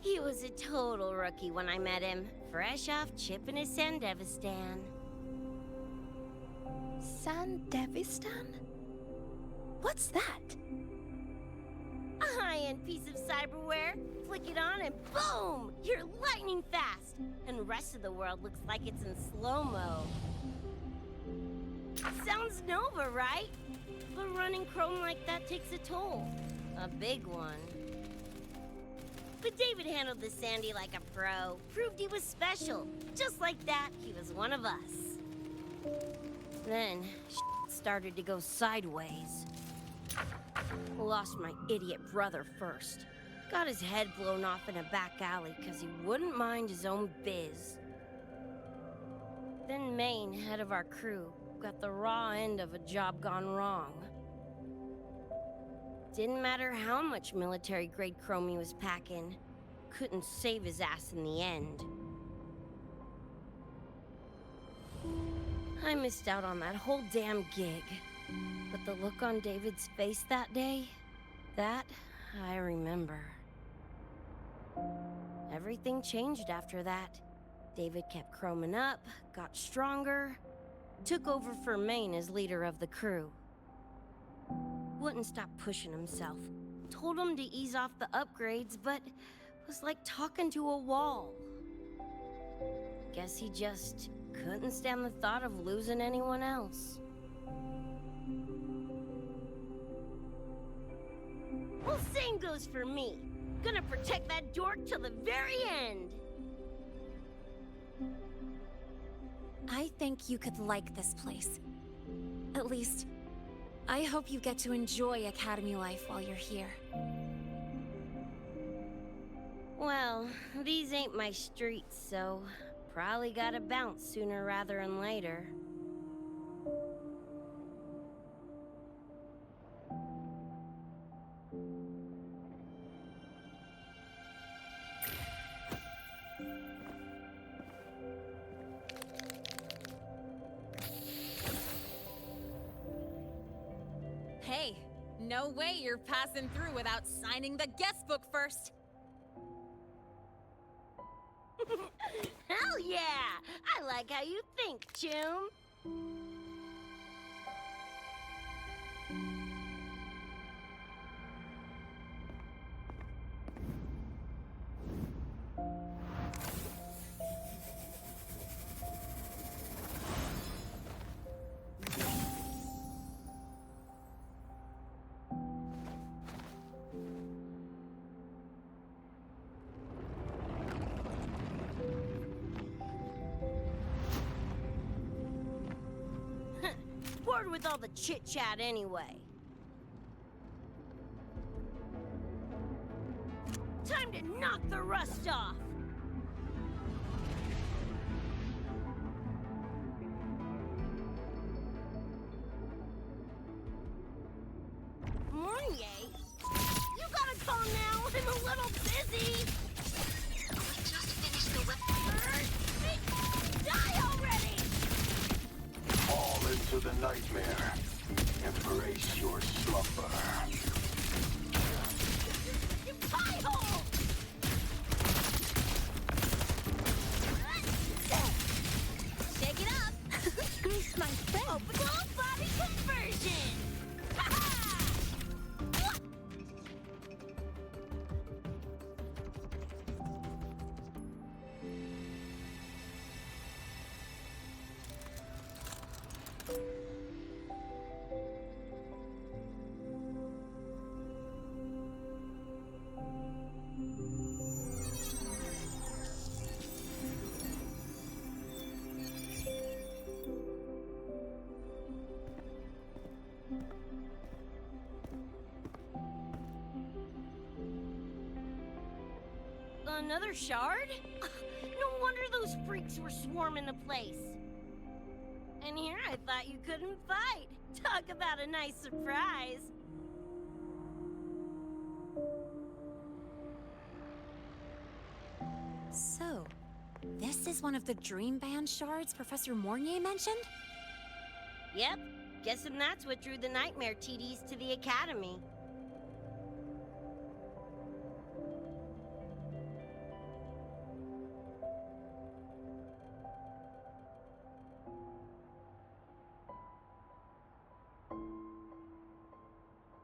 He was a total rookie when I met him, fresh off chipping his Sandevistan. Sandevistan? What's that? A high-end piece of cyberware. Flick it on and boom! You're lightning fast! And the rest of the world looks like it's in slow-mo. Sounds Nova, right? But running chrome like that takes a toll. A big one. But David handled the Sandy like a pro. Proved he was special. Just like that, he was one of us. Then, started to go sideways. Lost my idiot brother first. Got his head blown off in a back alley because he wouldn't mind his own biz. Then Maine, head of our crew, got the raw end of a job gone wrong. Didn't matter how much military-grade chrome he was packing. Couldn't save his ass in the end. I missed out on that whole damn gig. But the look on David's face that day, that I remember. Everything changed after that. David kept chroming up, got stronger, took over for Maine as leader of the crew. Wouldn't stop pushing himself. Told him to ease off the upgrades, but was like talking to a wall. Guess he just couldn't stand the thought of losing anyone else. Well, same goes for me. Gonna protect that dork till the very end. I think you could like this place. At least, I hope you get to enjoy Academy life while you're here. Well, these ain't my streets, so probably gotta bounce sooner rather than later. Hey, no way you're passing through without signing the guest book first. Hell yeah! I like how you think, Choom. Bored with all the chit-chat anyway. Time to knock the rust off! Mornier? You gotta call now, I'm a little busy! We the nightmare. Embrace your slumber. You pie hole! Shake it up! Grease my friend. Full body conversion! Another shard? No wonder those freaks were swarming the place. And here I thought you couldn't fight. Talk about a nice surprise. So, this is one of the Dream Band shards Professor Mornier mentioned? Yep, guessing that's what drew the Nightmare TDs to the Academy.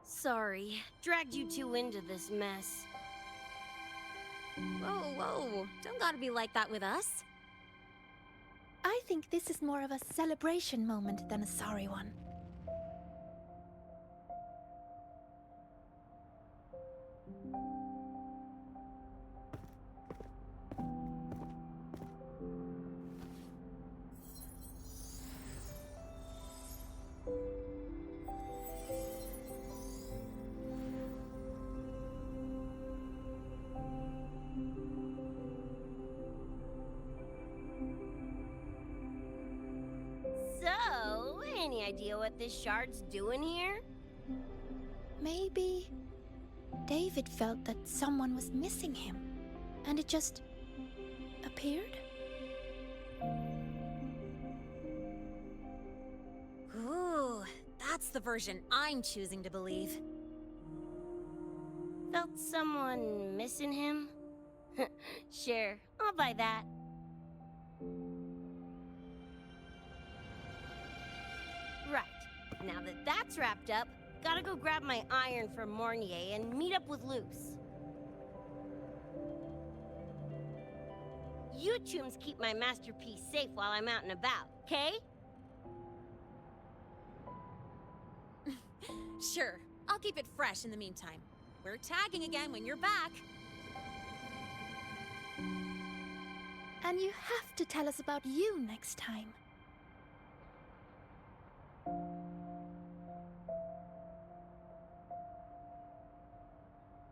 Sorry, dragged you two into this mess. Whoa, whoa, don't gotta be like that with us. I think this is more of a celebration moment than a sorry one. So, any idea what this shard's doing here? Maybe David felt that someone was missing him, and it just appeared? Ooh, that's the version I'm choosing to believe. Felt someone missing him? Sure, I'll buy that. Right, now that that's wrapped up, gotta go grab my iron from Mornier and meet up with Luce. You chooms keep my masterpiece safe while I'm out and about, okay? Sure, I'll keep it fresh in the meantime. We're tagging again when you're back. And you have to tell us about you next time.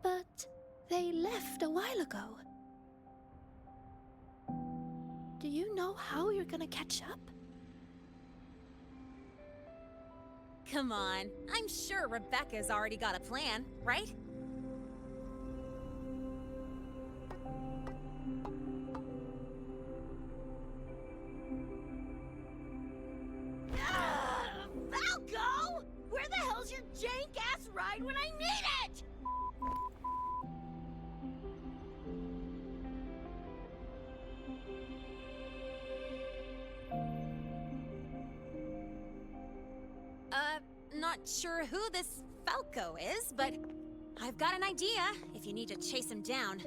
But they left a while ago. Do you know how you're gonna catch up? Come on, I'm sure Rebecca's already got a plan, right? Falco! Where the hell's your jank-ass ride when I need it? Not sure who this Falco is, but I've got an idea if you need to chase him down.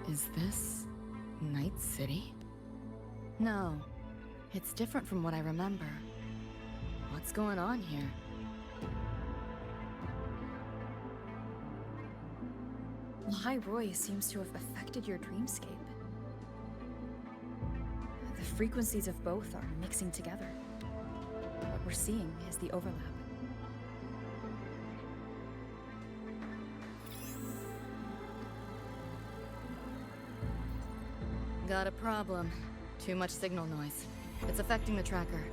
Is this Night City? No, it's different from what I remember. What's going on here? Lahai Roy seems to have affected your dreamscape. The frequencies of both are mixing together. What we're seeing is the overlap. Got a problem. Too much signal noise. It's affecting the tracker.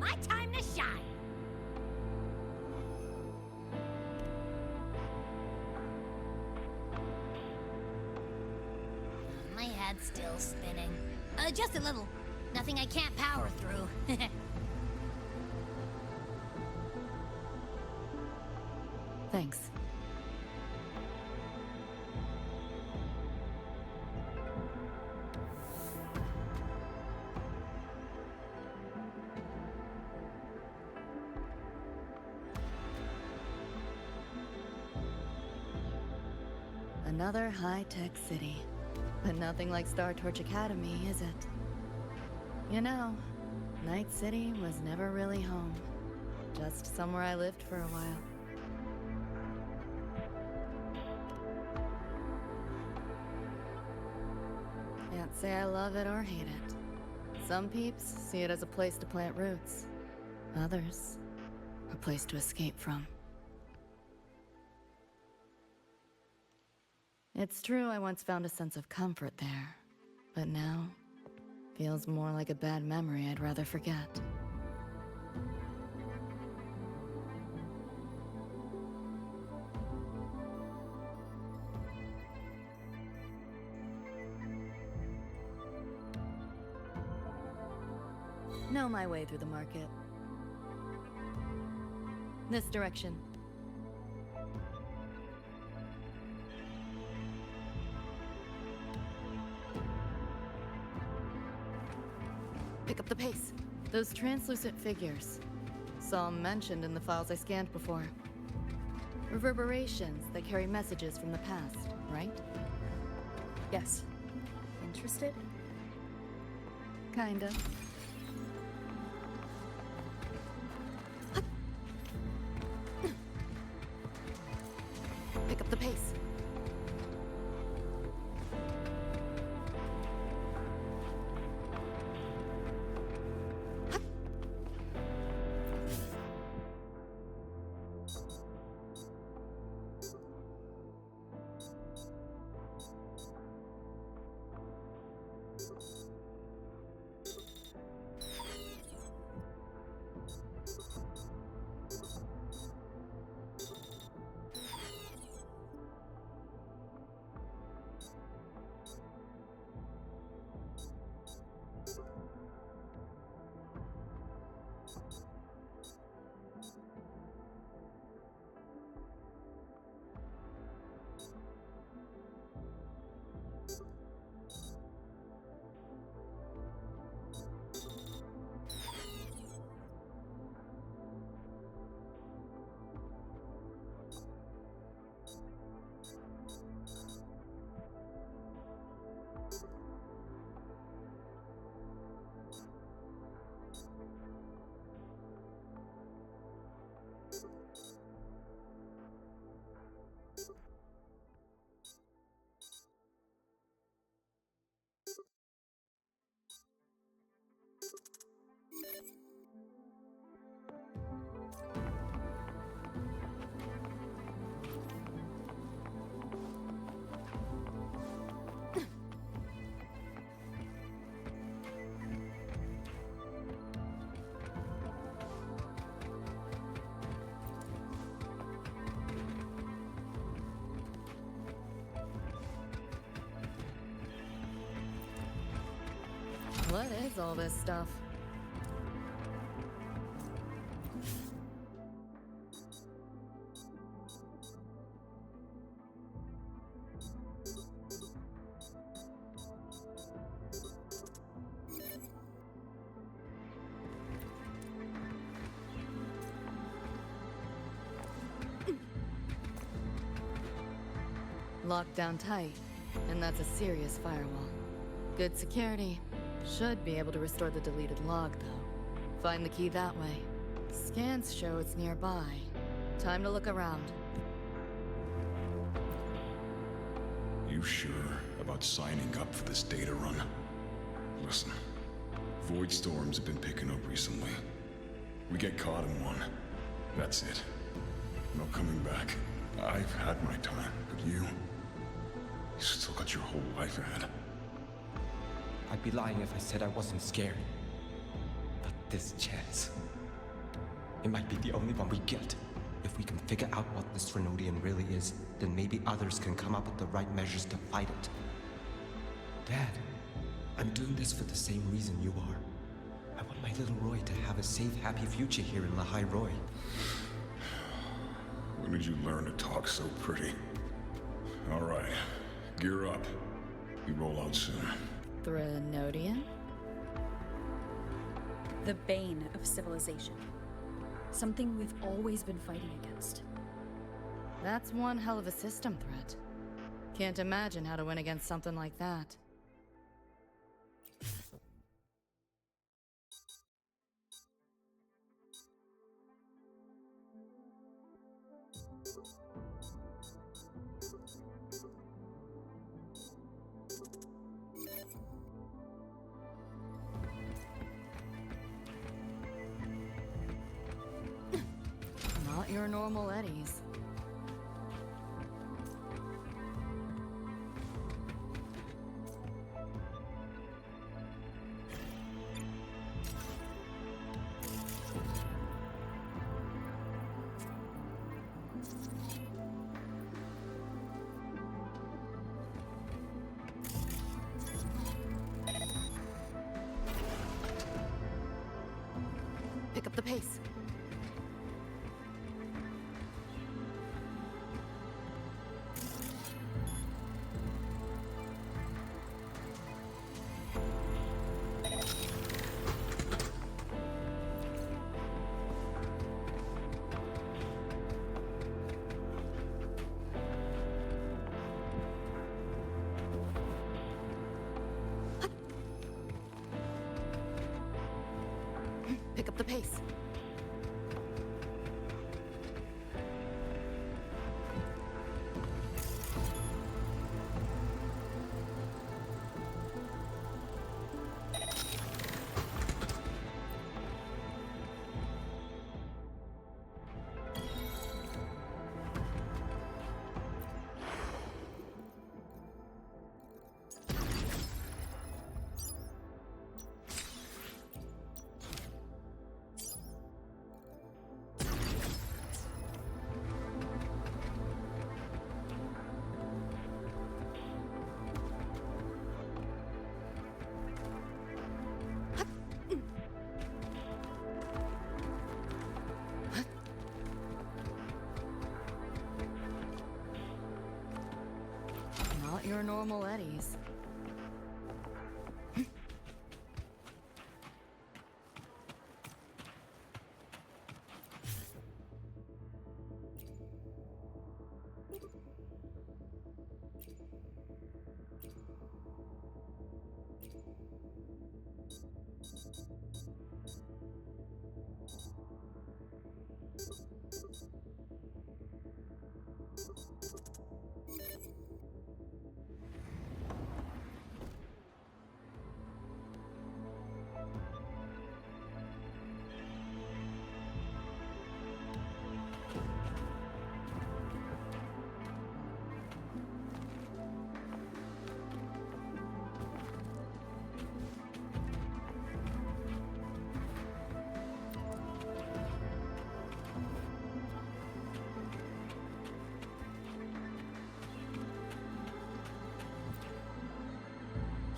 My time to shine! My head's still spinning. Just a little. Nothing I can't power through. Thanks. Another high-tech city. But nothing like Star Torch Academy, is it? You know, Night City was never really home. Just somewhere I lived for a while. Can't say I love it or hate it. Some peeps see it as a place to plant roots. Others, a place to escape from. It's true I once found a sense of comfort there, but now feels more like a bad memory I'd rather forget. Know my way through the market. This direction. Pick up the pace. Those translucent figures. Saw 'em mentioned in the files I scanned before. Reverberations that carry messages from the past, right? Yes. Interested? Kinda. Pick up the pace. What is all this stuff? Locked down tight, and that's a serious firewall. Good security. Should be able to restore the deleted log, though. Find the key that way. Scans show it's nearby. Time to look around. You sure about signing up for this data run? Listen, void storms have been picking up recently. We get caught in one. That's it. No coming back. I've had my time, but you still got your whole life ahead. I'd be lying if I said I wasn't scared. But this chance, it might be the only one we get. If we can figure out what this Renodian really is, then maybe others can come up with the right measures to fight it. Dad, I'm doing this for the same reason you are. I want my little Roy to have a safe, happy future here in Lahai Roy. When did you learn to talk so pretty? All right, gear up. We roll out soon. Renodian? The bane of civilization. Something we've always been fighting against. That's one hell of a system threat. Can't imagine how to win against something like that. Not your normal eddies. Pick up the pace. Pick up the pace. Not your normal eddies.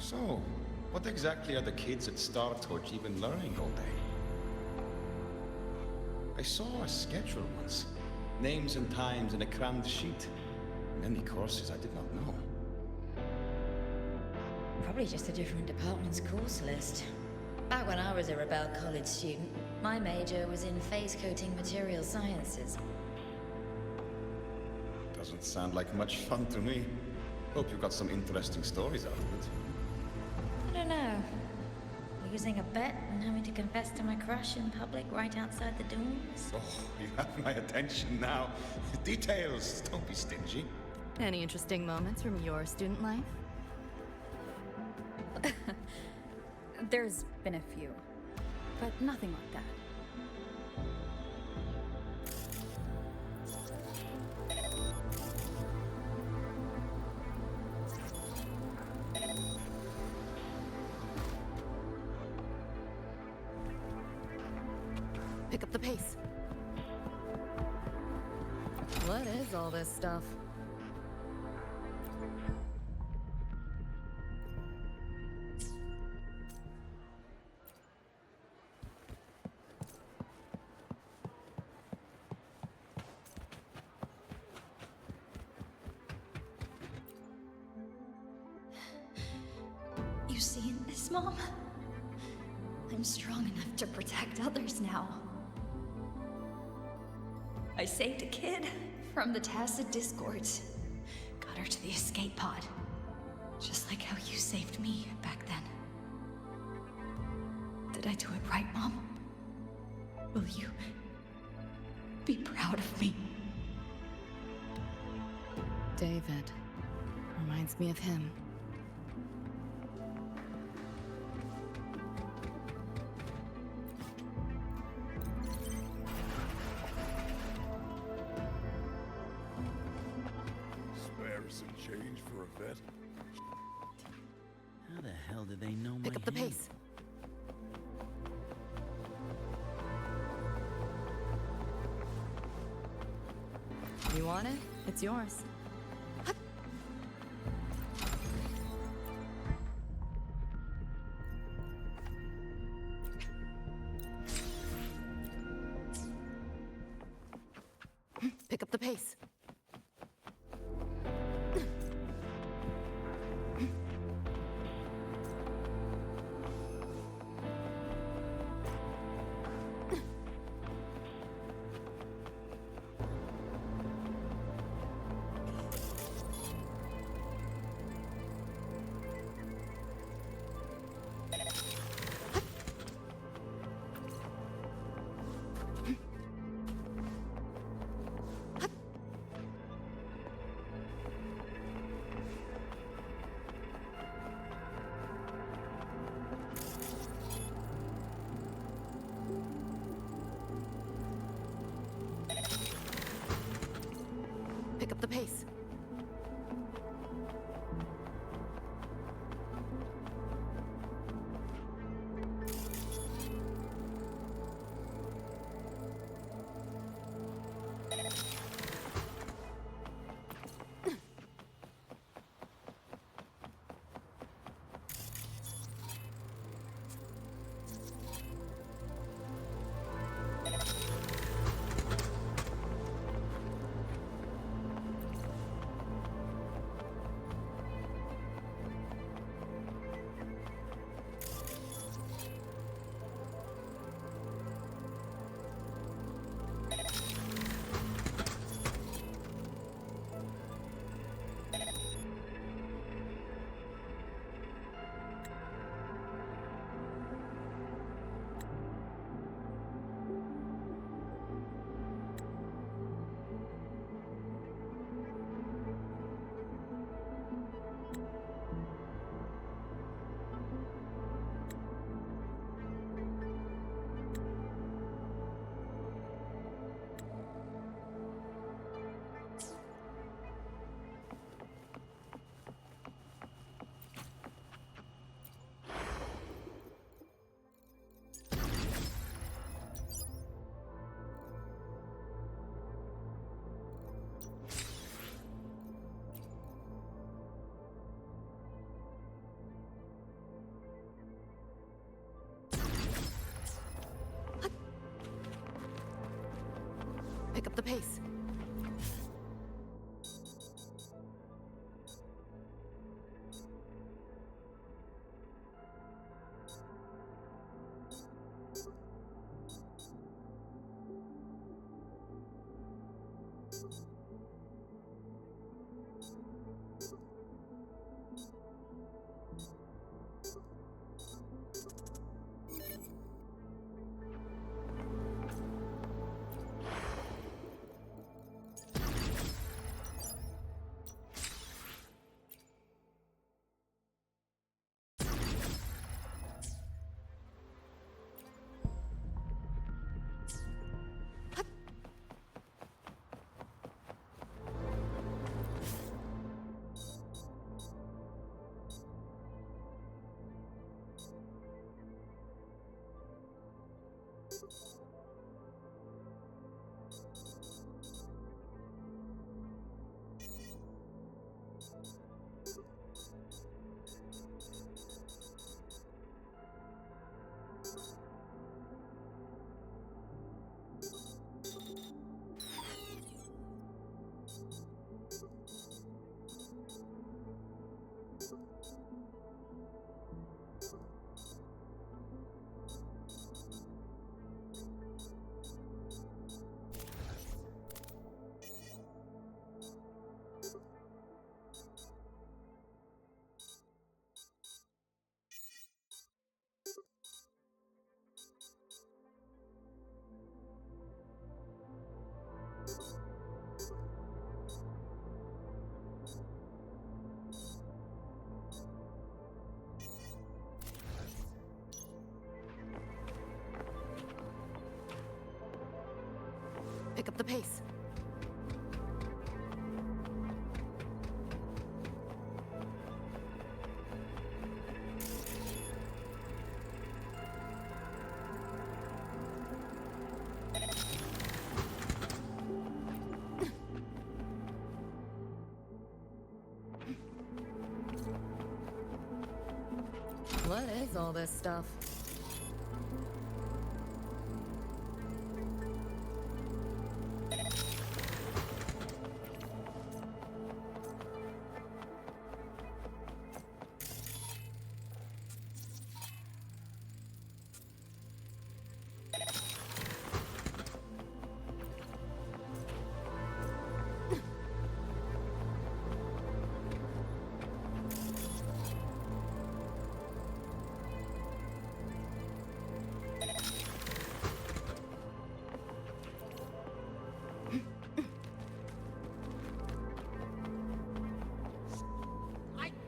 So, what exactly are the kids at Star Torch even learning all day? I saw a schedule once. Names and times in a crammed sheet. Many courses I did not know. Probably just a different department's course list. Back when I was a Rebel College student, my major was in phase coating material sciences. Doesn't sound like much fun to me. Hope you got some interesting stories out of it. I don't know. Losing a bet and having to confess to my crush in public right outside the doors. Oh, you have my attention now. Details, don't be stingy. Any interesting moments from your student life? There's been a few, but nothing like that. Pick up the pace. What is all this stuff? You seeing this, Mom? I'm strong enough to protect others now. I saved a kid from the Tacit Discords. Got her to the escape pod. Just like how you saved me back then. Did I do it right, Mom? Will you be proud of me? David. Reminds me of him. Some change for a vet? How the hell did they know Pick my up the hand? pace. You want it? It's yours. Pick up the pace. Pick up the pace. Pick up the pace. Pick up the pace. What is all this stuff?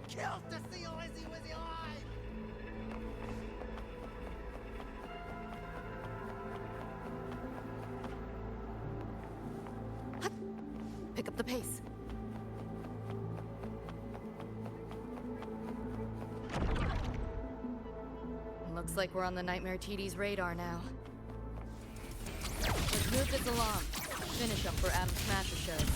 Kills to see Lizzie with your eye! Pick up the pace. Looks like we're on the Nightmare TD's radar now. Let's move this along. Finish them for Adam Smasher shows.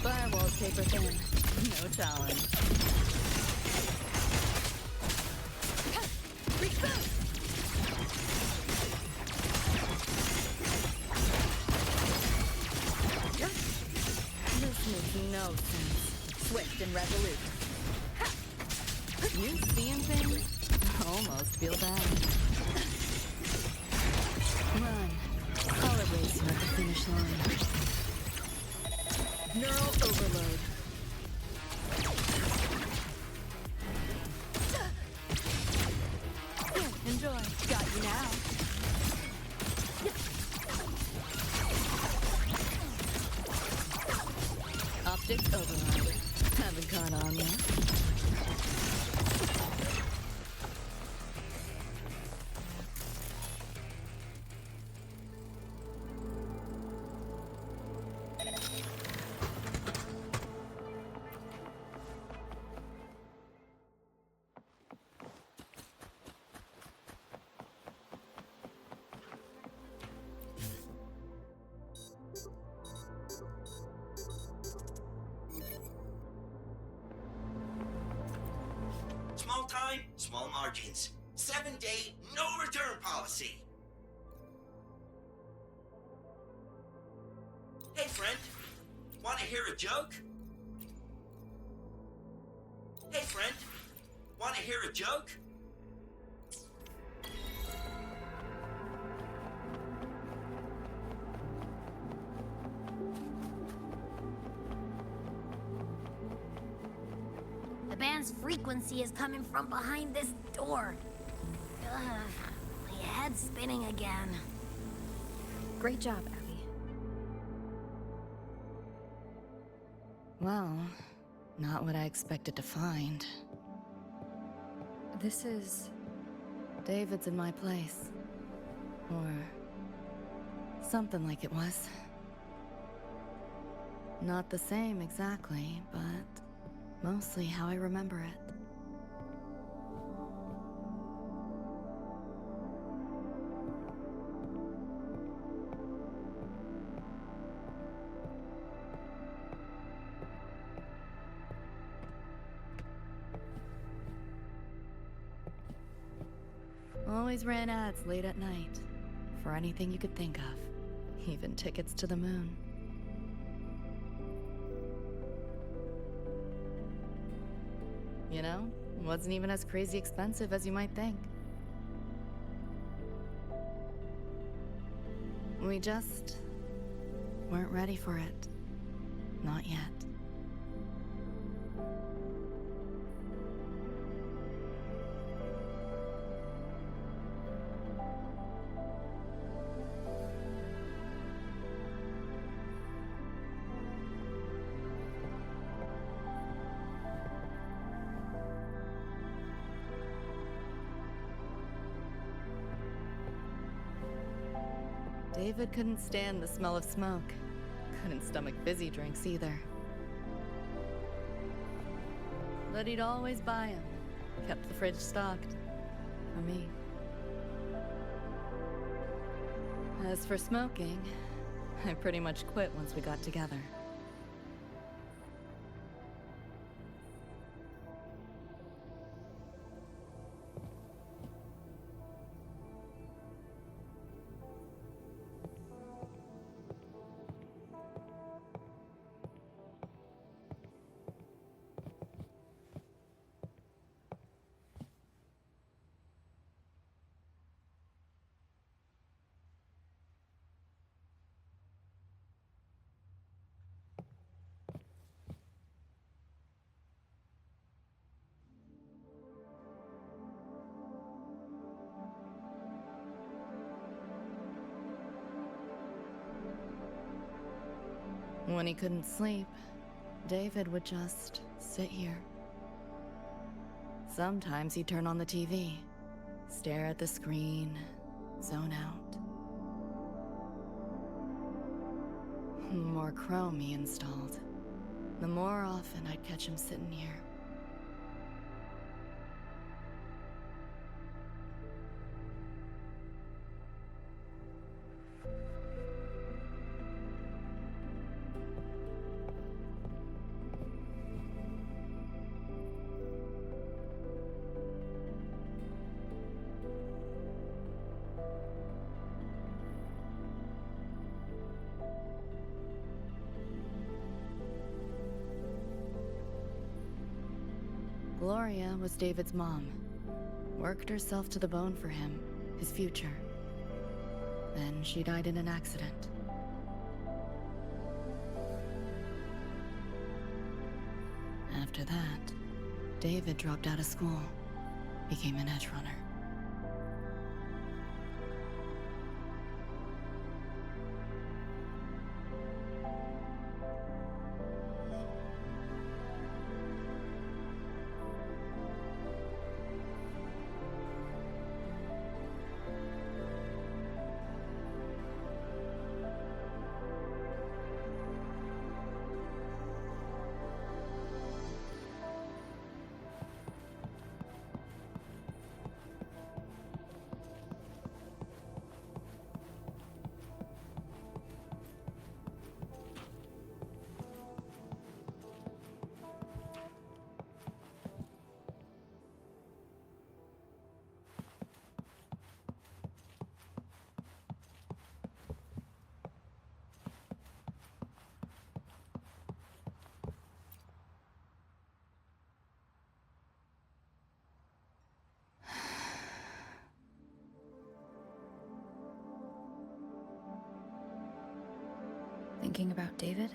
Firewall's paper thin. No challenge. Reboot! This makes no sense. Swift and resolute. You seeing things? Almost feel bad. Run. I'll erase you at the finish line. Neural overload. Enjoy. Got you now. Optic override. Haven't caught on yet. Small time, small margins. 7-day, no return policy. Hey friend, wanna hear a joke? Hey friend, wanna hear a joke? The band's frequency is coming from behind this door. Ugh, my head's spinning again. Great job, Abby. Well, not what I expected to find. This is... David's in my place. Or... something like it was. Not the same exactly, but... Mostly how I remember it. Always ran ads late at night, for anything you could think of, even tickets to the moon. You know, it wasn't even as crazy expensive as you might think. We just weren't ready for it. Not yet. David couldn't stand the smell of smoke. Couldn't stomach fizzy drinks either. But he'd always buy them. Kept the fridge stocked. For me. As for smoking, I pretty much quit once we got together. When he couldn't sleep, David would just sit here. Sometimes he'd turn on the TV, stare at the screen, zone out. The more Chrome he installed, the more often I'd catch him sitting here. Gloria was David's mom. Worked herself to the bone for him, his future. Then she died in an accident. After that, David dropped out of school, became an edge runner. Thinking about David?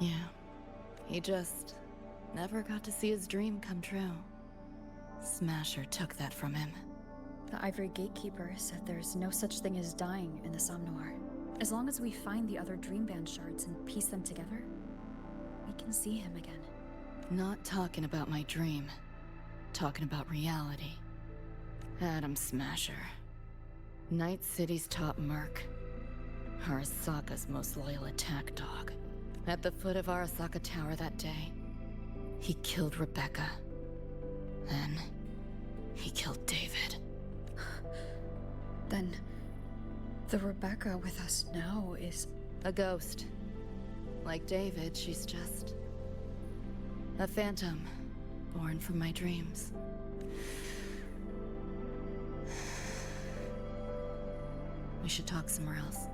Yeah. He just never got to see his dream come true. Smasher took that from him. The Ivory Gatekeeper said there's no such thing as dying in the Somnoir. As long as we find the other Dreamband shards and piece them together, we can see him again. Not talking about my dream. Talking about reality. Adam Smasher. Night City's top merc. Arasaka's most loyal attack dog. At the foot of Arasaka Tower that day, he killed Rebecca. Then, he killed David. Then, the Rebecca with us now is... a ghost. Like David, she's just... a phantom, born from my dreams. We should talk somewhere else.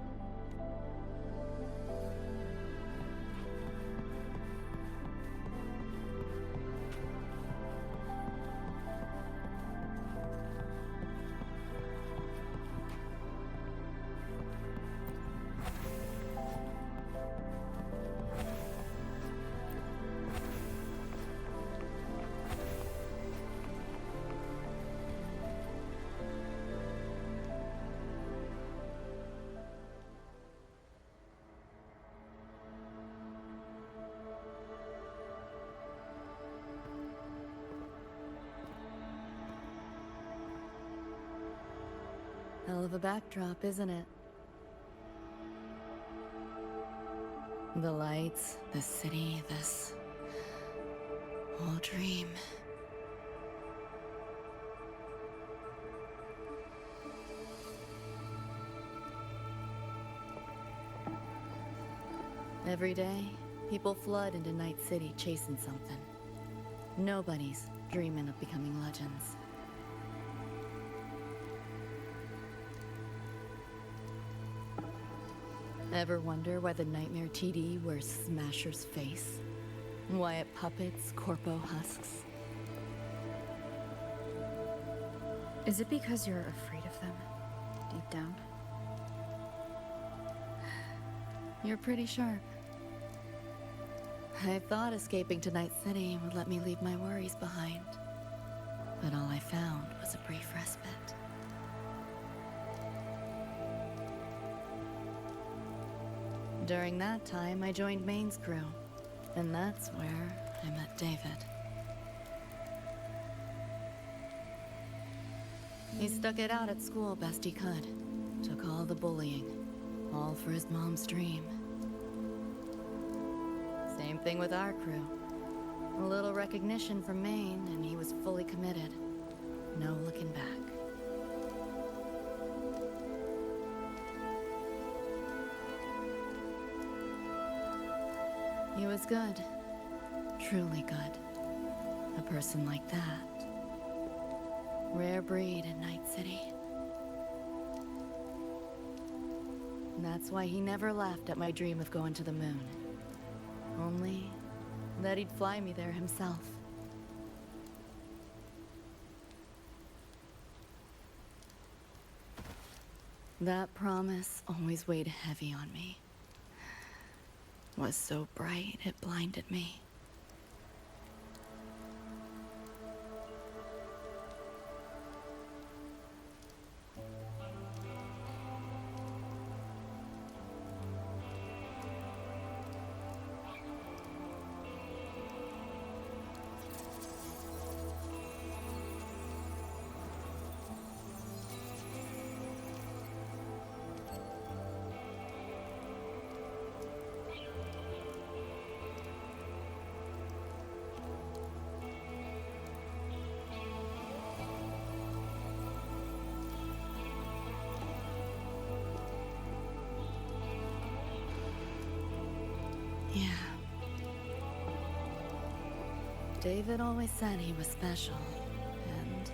Hell of a backdrop, isn't it? The lights, the city, this whole dream. Every day, people flood into Night City chasing something. Nobody's dreaming of becoming legends. Ever wonder why the Nightmare TD wears Smasher's face? Why it puppets Corpo husks? Is it because you're afraid of them, deep down? You're pretty sharp. I thought escaping to Night City would let me leave my worries behind. But all I found was a brief respite. During that time, I joined Maine's crew. And that's where I met David. He stuck it out at school best he could. Took all the bullying. All for his mom's dream. Same thing with our crew. A little recognition from Maine, and he was fully committed. No looking back. He was good. Truly good. A person like that. Rare breed in Night City. And that's why he never laughed at my dream of going to the moon. Only that he'd fly me there himself. That promise always weighed heavy on me. Was so bright it blinded me. Yeah. David always said he was special, and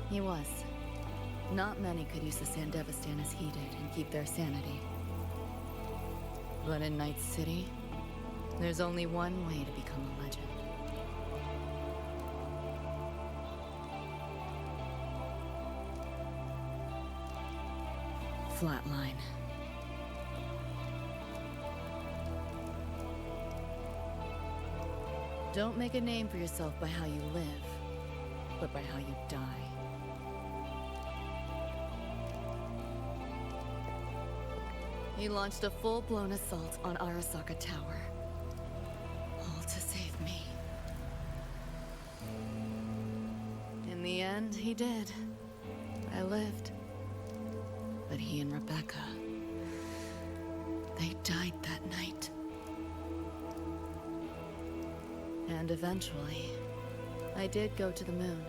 he was. Not many could use the Sandevistan as he did and keep their sanity. But in Night City, there's only one way to become a legend. Flatline. Don't make a name for yourself by how you live, but by how you die. He launched a full-blown assault on Arasaka Tower. All to save me. In the end, he did. I lived. But he and Rebecca... They died that night. And eventually, I did go to the moon.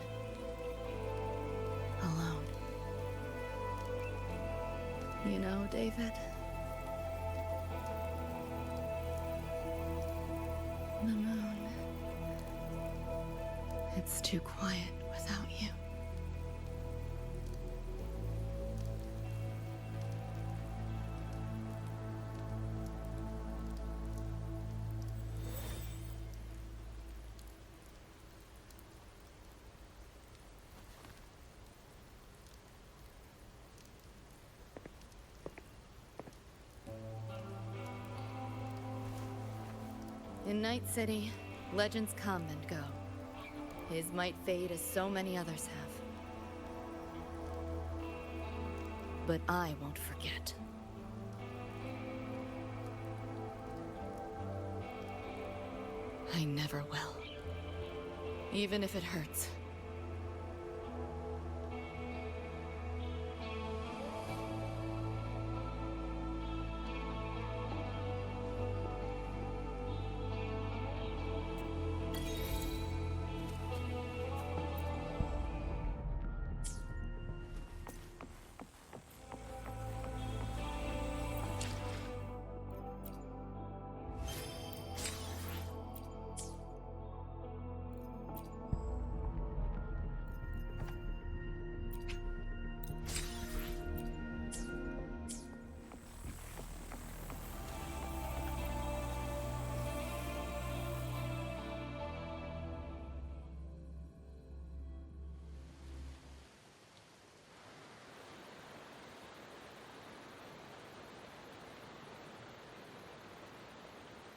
Alone. You know, David? The moon. It's too quiet without you. In Night City, legends come and go. His might fade as so many others have. But I won't forget. I never will. Even if it hurts.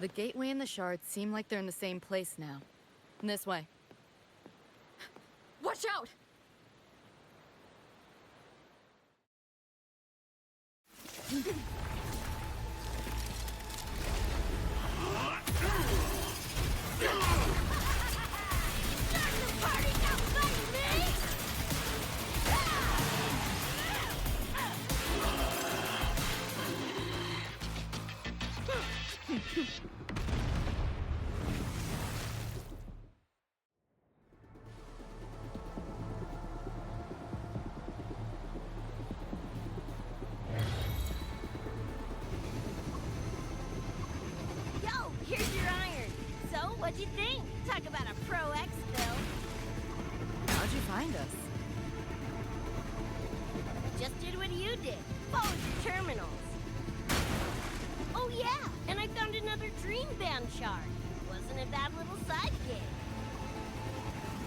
The gateway and the shards seem like they're in the same place now. This way. Watch out! What'd you think? Talk about a pro exfil. How'd you find us? Just did what you did. Followed your terminals. Oh yeah, and I found another dream band shard. Wasn't a bad little side gig.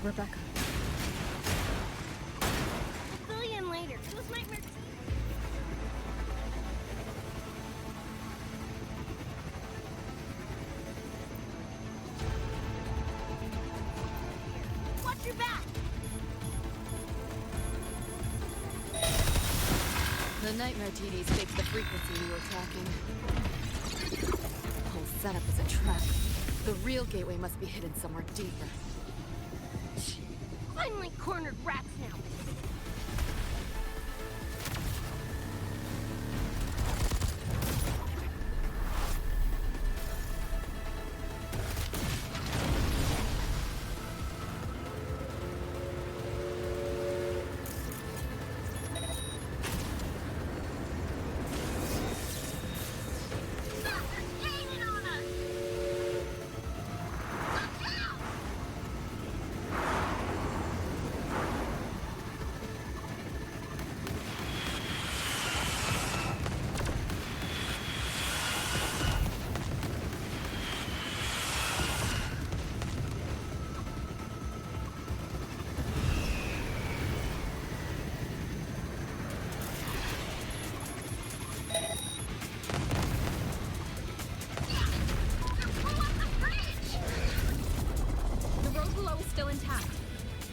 Rebecca. A billion later, those nightmare Watch your back! The nightmare TDs faked the frequency we were tracking. The whole setup is a trap. The real gateway must be hidden somewhere deeper. Finally cornered rats now.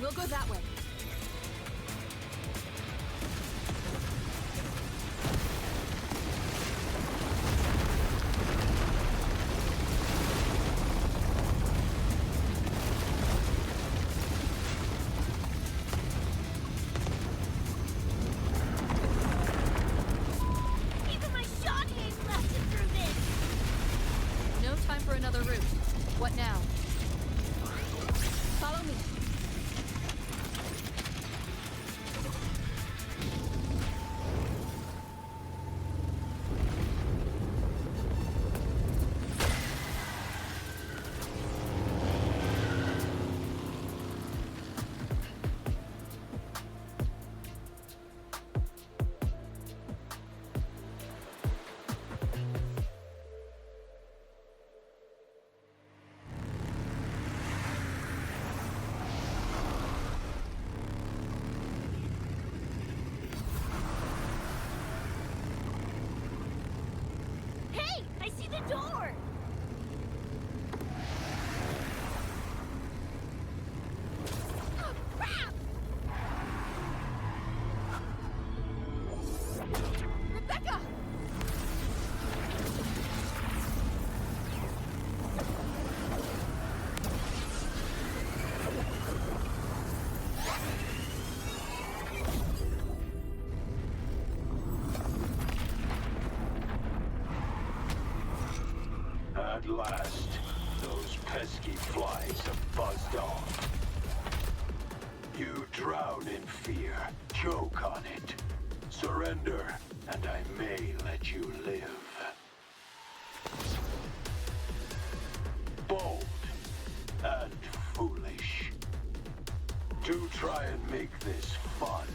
We'll go that way. Even my shoddy ain't lasted through this! Drown in fear, choke on it. Surrender, and I may let you live. Bold and foolish. Do try and make this fun.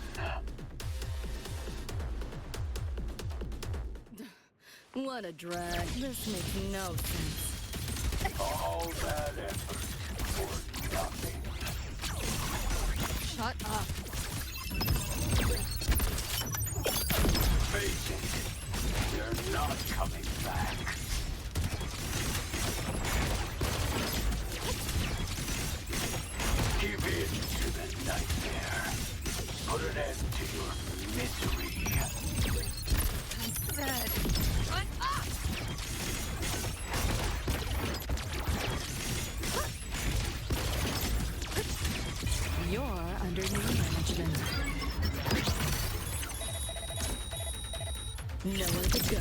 What a drag. This makes no sense. All that effort for nothing. Shut up. Face it, they're not coming back. Give in to the nightmare. Put an end to your misery. I said, shut up! You're under new management. Nowhere to go.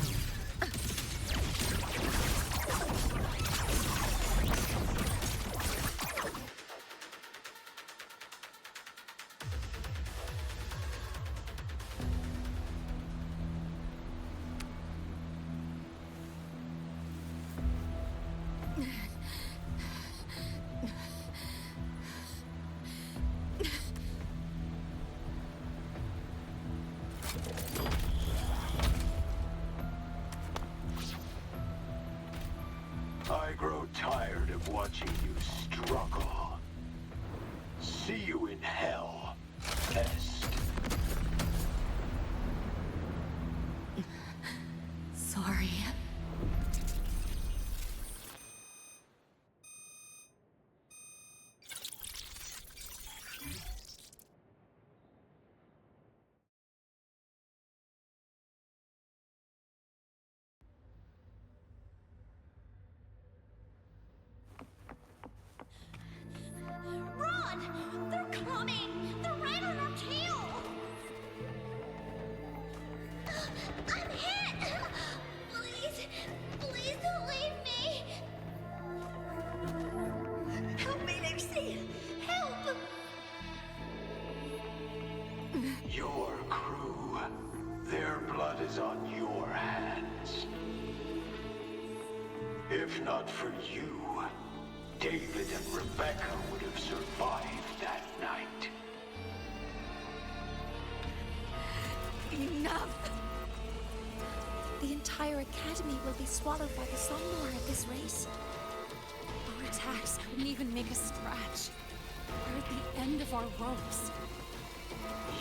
I grow tired of watching you struggle. See you in hell, Pest. Sorry. Run! They're coming! They're right on our tail! I'm hit! Please, please don't leave me! Help me, Lucy! Help! Your crew. Their blood is on your hands. If not for you, David and Rebecca would have survived that night. Enough! The entire academy will be swallowed by the Somnor at this race. Our attacks couldn't even make us scratch. We're at the end of our ropes.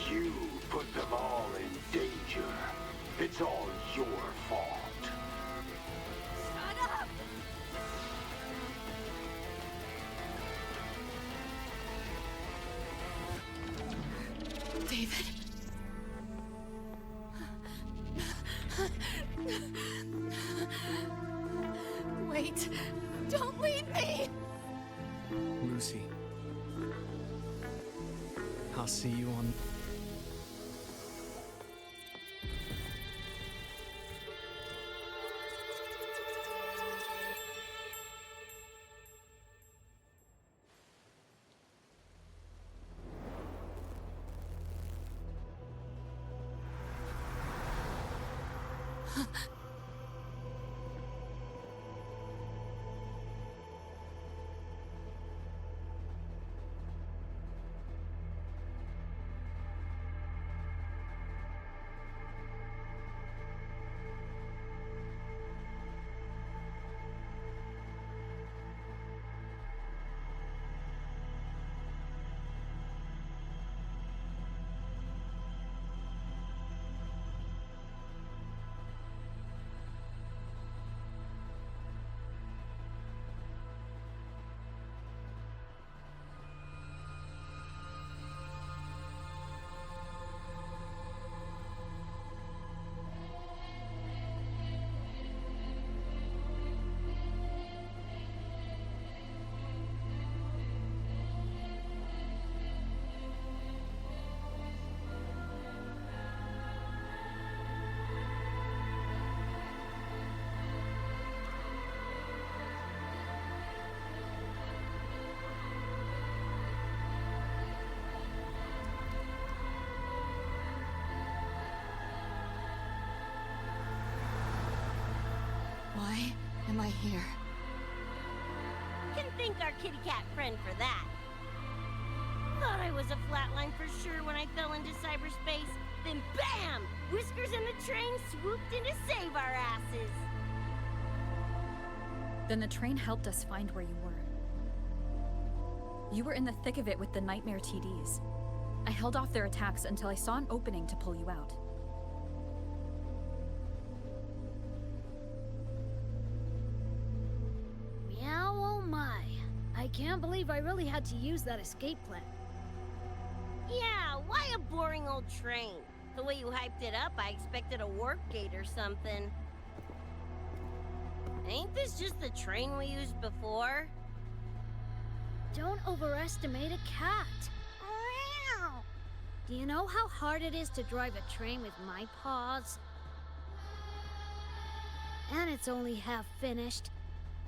You put them all in danger. It's all your fault. Shut up! David. Wait. Don't leave me! Lucy. I'll see you on... am I here? Can thank our kitty cat friend for that. Thought I was a flatline for sure when I fell into cyberspace. Then BAM! Whiskers and the train swooped in to save our asses. Then the train helped us find where you were. You were in the thick of it with the Nightmare TDs. I held off their attacks until I saw an opening to pull you out. Meow, oh my. I can't believe I really had to use that escape plan. Yeah, why a boring old train? The way you hyped it up, I expected a warp gate or something. Ain't this just the train we used before? Don't overestimate a cat. Do you know how hard it is to drive a train with my paws? And it's only half finished.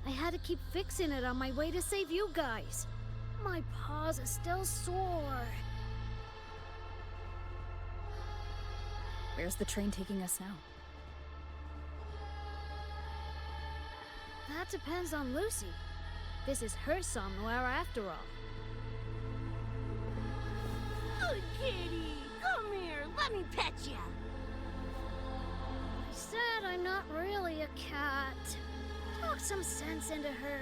I had to keep fixing it on my way to save you guys. My paws are still sore. Where's the train taking us now? That depends on Lucy. This is her somewhere after all. Good kitty, come here, let me pet ya. I said I'm not really a cat. Talk some sense into her.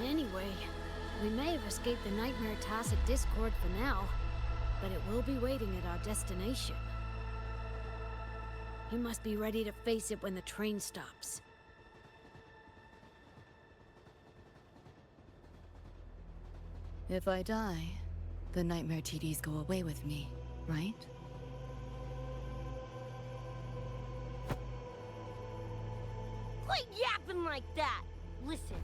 Anyway, we may have escaped the Nightmare Tacit Discord for now, but it will be waiting at our destination. You must be ready to face it when the train stops. If I die, the Nightmare TDs go away with me, right? Quit yapping like that! Listen,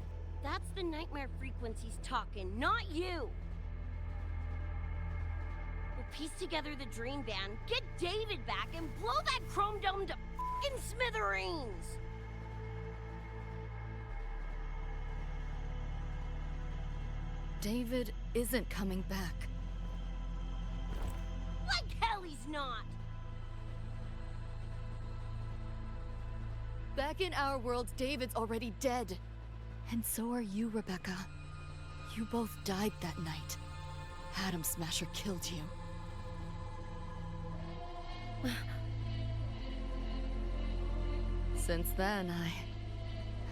that's the nightmare frequencies talking, not you! We'll piece together the dream band, get David back, and blow that chrome dome to f***ing smithereens! David isn't coming back. Like hell he's not! Back in our world, David's already dead. And so are you, Rebecca. You both died that night. Atom Smasher killed you. Since then, I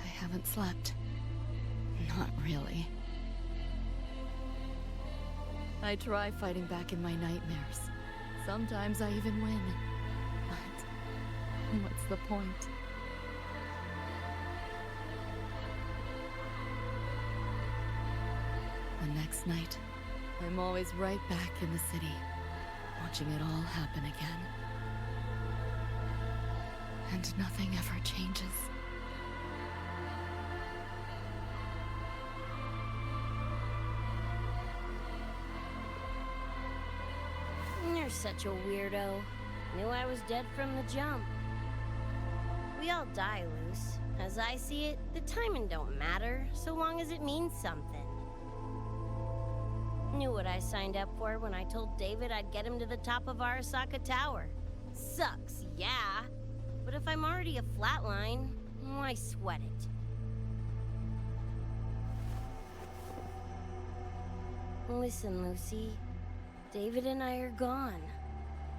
haven't slept. Not really. I try fighting back in my nightmares. Sometimes I even win. But what's the point? The next night, I'm always right back in the city, watching it all happen again. And nothing ever changes. You're such a weirdo. Knew I was dead from the jump. We all die, Luce. As I see it, the timing don't matter, so long as it means something. Knew what I signed up for when I told David I'd get him to the top of Arasaka Tower. Sucks, yeah. But if I'm already a flatline, why sweat it? Listen, Lucy. David and I are gone.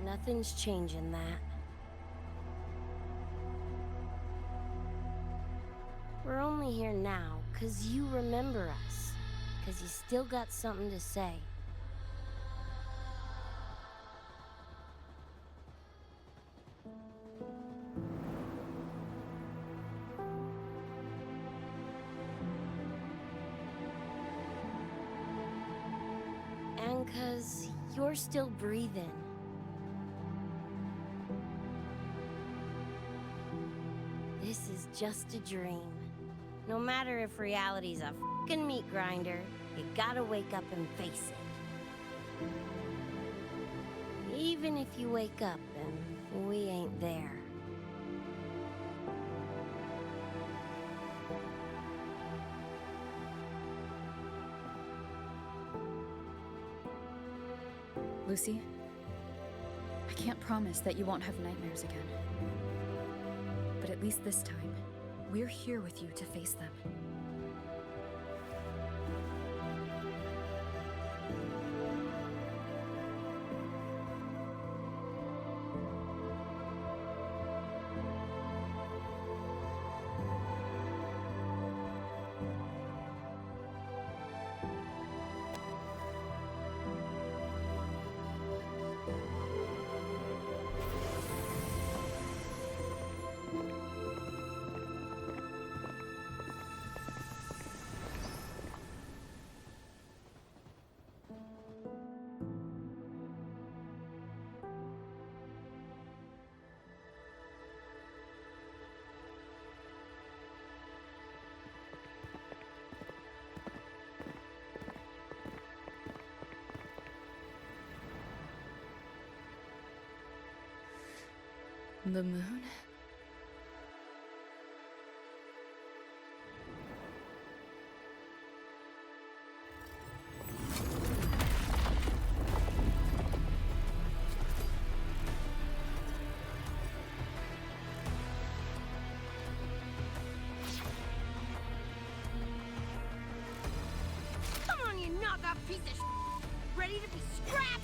Nothing's changing that. We're only here now 'cause you remember us. 'Cause you still got something to say. And 'cause you're still breathing. This is just a dream. No matter if reality's a f***ing meat grinder, you gotta wake up and face it. Even if you wake up and we ain't there. Lucy, I can't promise that you won't have nightmares again. But at least this time, we're here with you to face them. The moon? Come on, you knockoff piece of ready to be scrapped!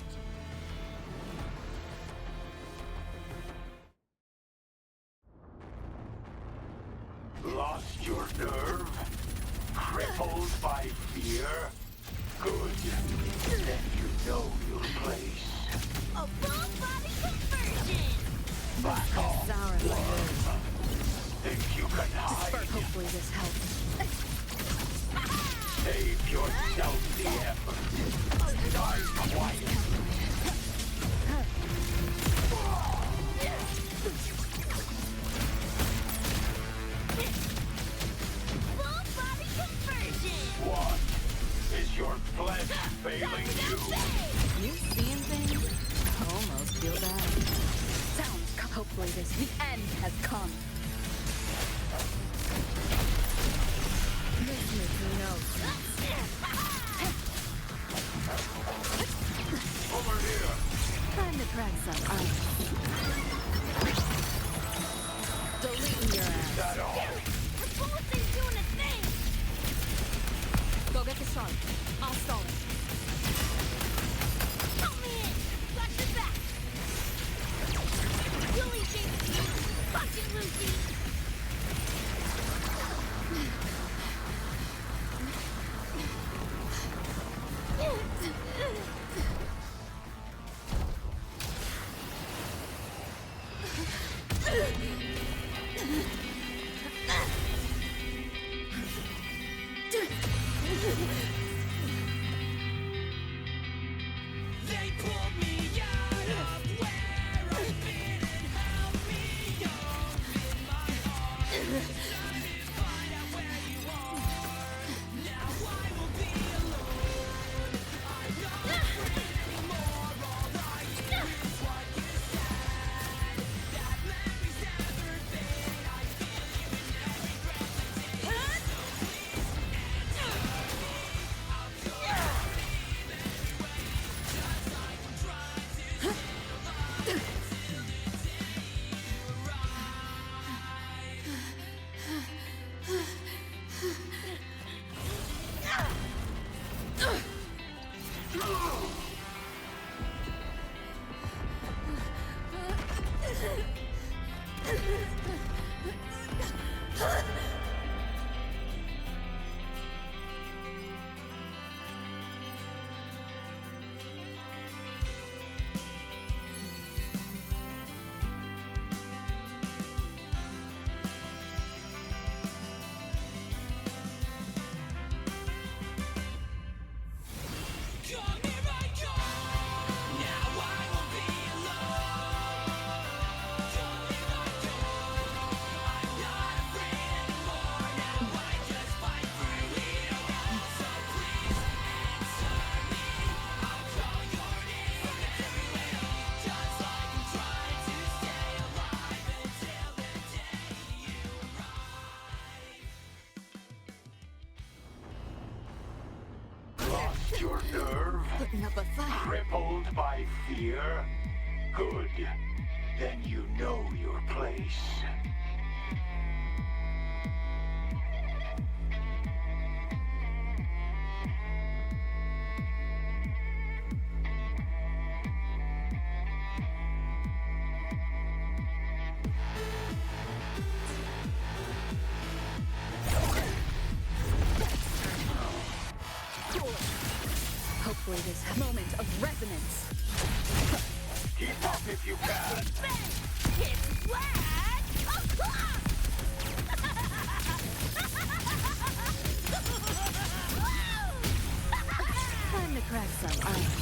Lost your nerve? Crippled by fear? Good. Then you know your place. A full body conversion! Back off, worm. Think you can hide? Hopefully this helps. Save yourself the effort. Die quietly. Full body conversion! What? Is your flesh failing you? You seeing things? I almost feel bad. Hopefully the end has come. This makes no sense. Over here! Time to crack some ice. Deleting your ass. That all? The bullet thing's doing a thing! Go get the shark. I'll stall it. Help me in! Got your back! You'll eat James. Fuck it, Lucy! They pulled me out of where I've been and held me up in my arms. Time to find out where you are. Now I will be alone. I'm not afraid anymore. All I hear is what you said. That memories never fade. I feel you in every breath I take. So please answer me. I'll go believe anyway. Just like I'm trying to stay alive until the day you Come here I go. Now I won't be alone. Come here I go. I'm not afraid anymore. Now I just fight through it all. So please answer me. I'll call your name everywhere. Just like I'm trying to stay alive until the day you arrive. Lost your nerve? Putting up a fight. Crippled by fear? Good. Then you know your place. Hopefully this moment of resonance. Keep up if you can. It's flat! Time to crack some ice.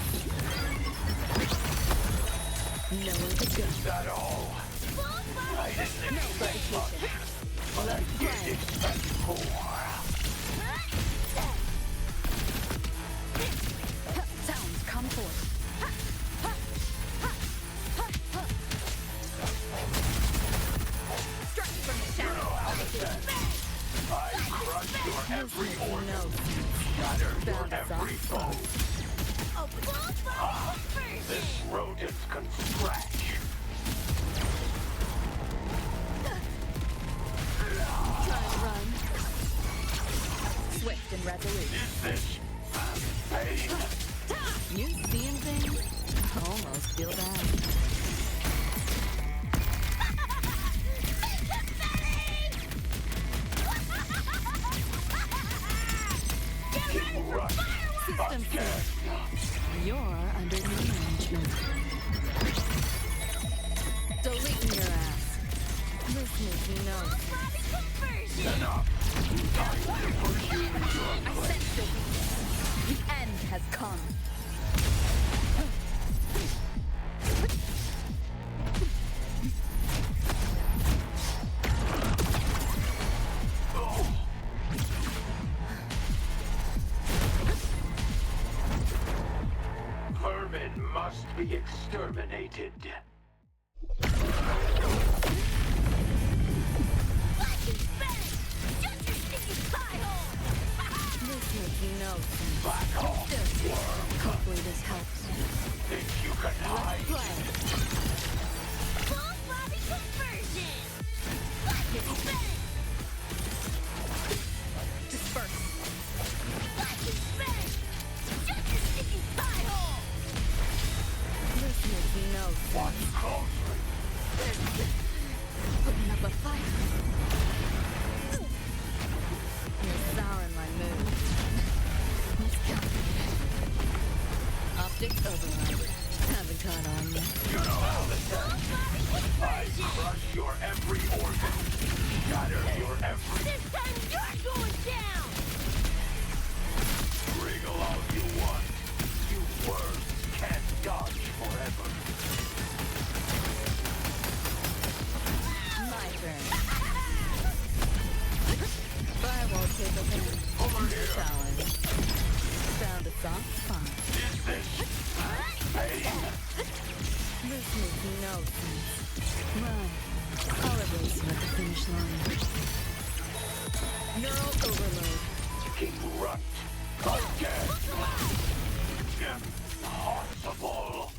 Nowhere to go. Is that all? I didn't expect much, but I did expect more. Sounds come forth. Strike from the You know how to sense. I crush your every organ. Shatter your every bone. This rodent can scratch. Try and run. Swift and resolute. Is this pain? You seeing things? I almost feel bad. Keep rushing. System safe. You're under new management. Deleting your ass. This makes me know. Enough. Time to push you into your I place. sense it. The end has come. Vermin must be exterminated. This makes me know. Back off, worm. Hopefully this helps. Think you can hide? Disperse. This makes me know. Watch closely. Putting up a fight. You're souring my mood. Let's go. Optic override. Haven't caught on yet. You know how to sense. I crush your every organ. Shatter your every... This time you're going down! Wriggle all you want. You worms can't dodge forever. My turn. Firewall capable. Over here. Challenge. Found a soft spot. Is this pain? This makes no sense. Run. I'll erase you at the finish line. Neural overload. King Runt. Again. Impossible.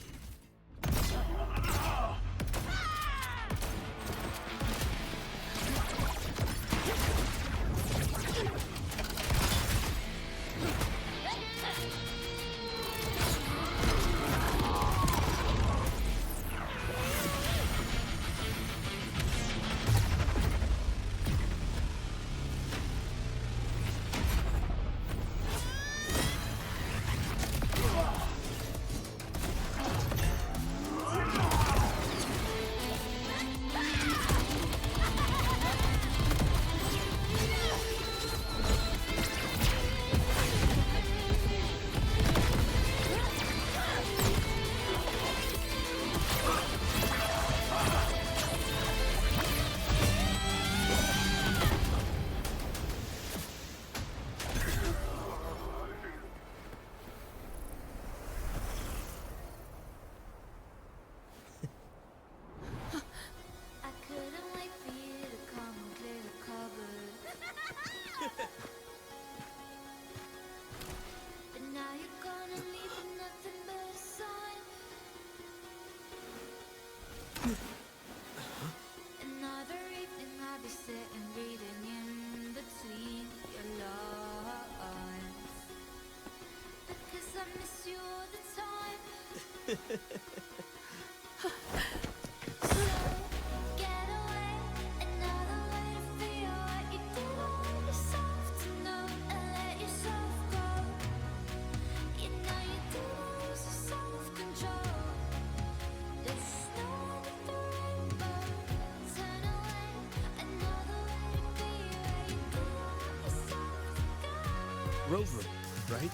Rover, right?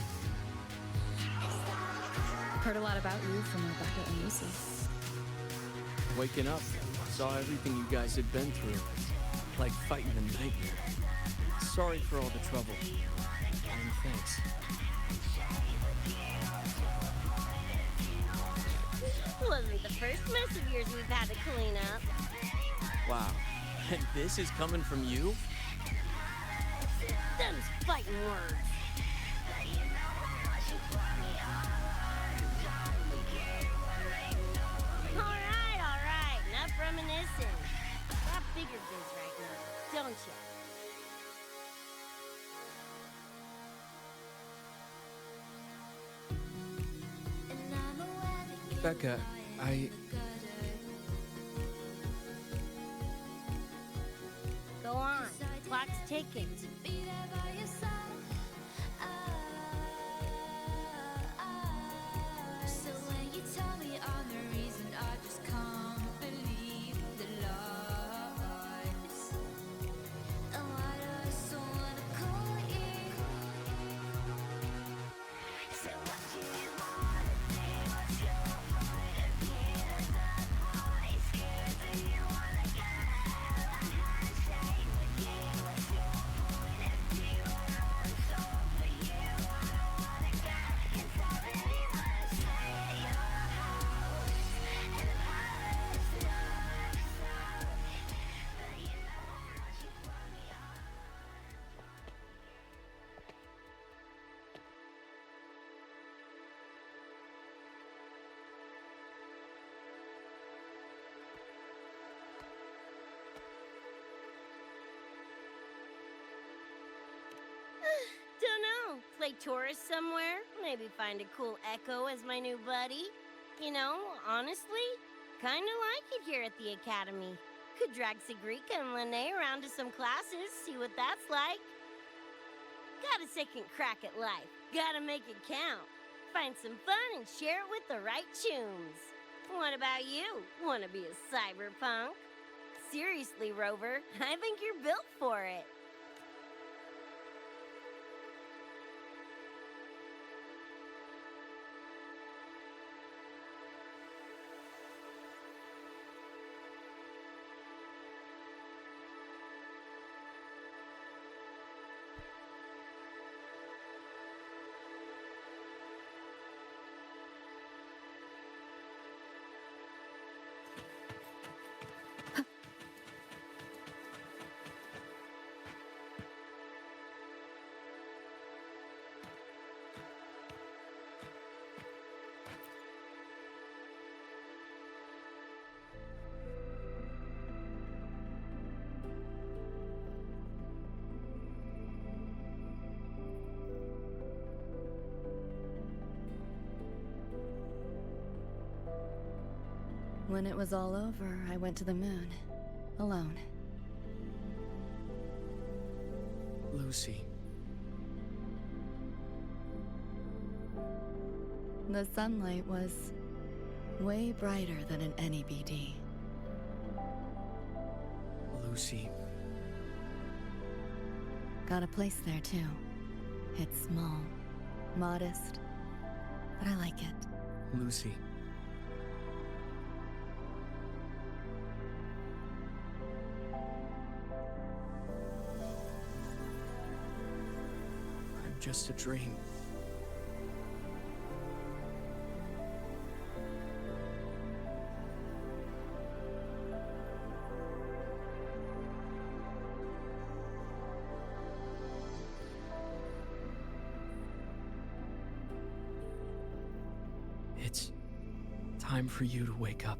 Heard a lot about you from Rebecca and Lucy. Waking up, saw everything you guys had been through. Like fighting a nightmare. Sorry for all the trouble. And thanks. Wasn't the first mess of yours we've had to clean up. Wow. And this is coming from you? Them's fighting words. All right. Enough reminiscing. Got bigger biz right now, don't you? Becca, Go on. Clock's ticking. So when you tell me I'm the reason, I just can't believe the lies. And why do I so wanna call you? So what do you wanna say? What's your point of view? That's why I'm scared. Do you wanna get out of the handshake with you? What's your point of view? I wanna solve for you. I don't wanna get inside anyone's head. Your house and the palace, yours. But you know how you put me on. Don't know. Play tourist somewhere? Maybe find a cool Echo as my new buddy? You know, honestly, kinda like it here at the Academy. Could drag Sigrika and Lene around to some classes, see what that's like. Got a second crack at life. Gotta make it count. Find some fun and share it with the right tunes. What about you? Wanna be a cyberpunk? Seriously, Rover, I think you're built for it. When it was all over, I went to the moon. Alone. Lucy. The sunlight was way brighter than in any BD. Lucy. Got a place there too. It's small, modest, but I like it. Lucy. I'm just a dream. It's time for you to wake up.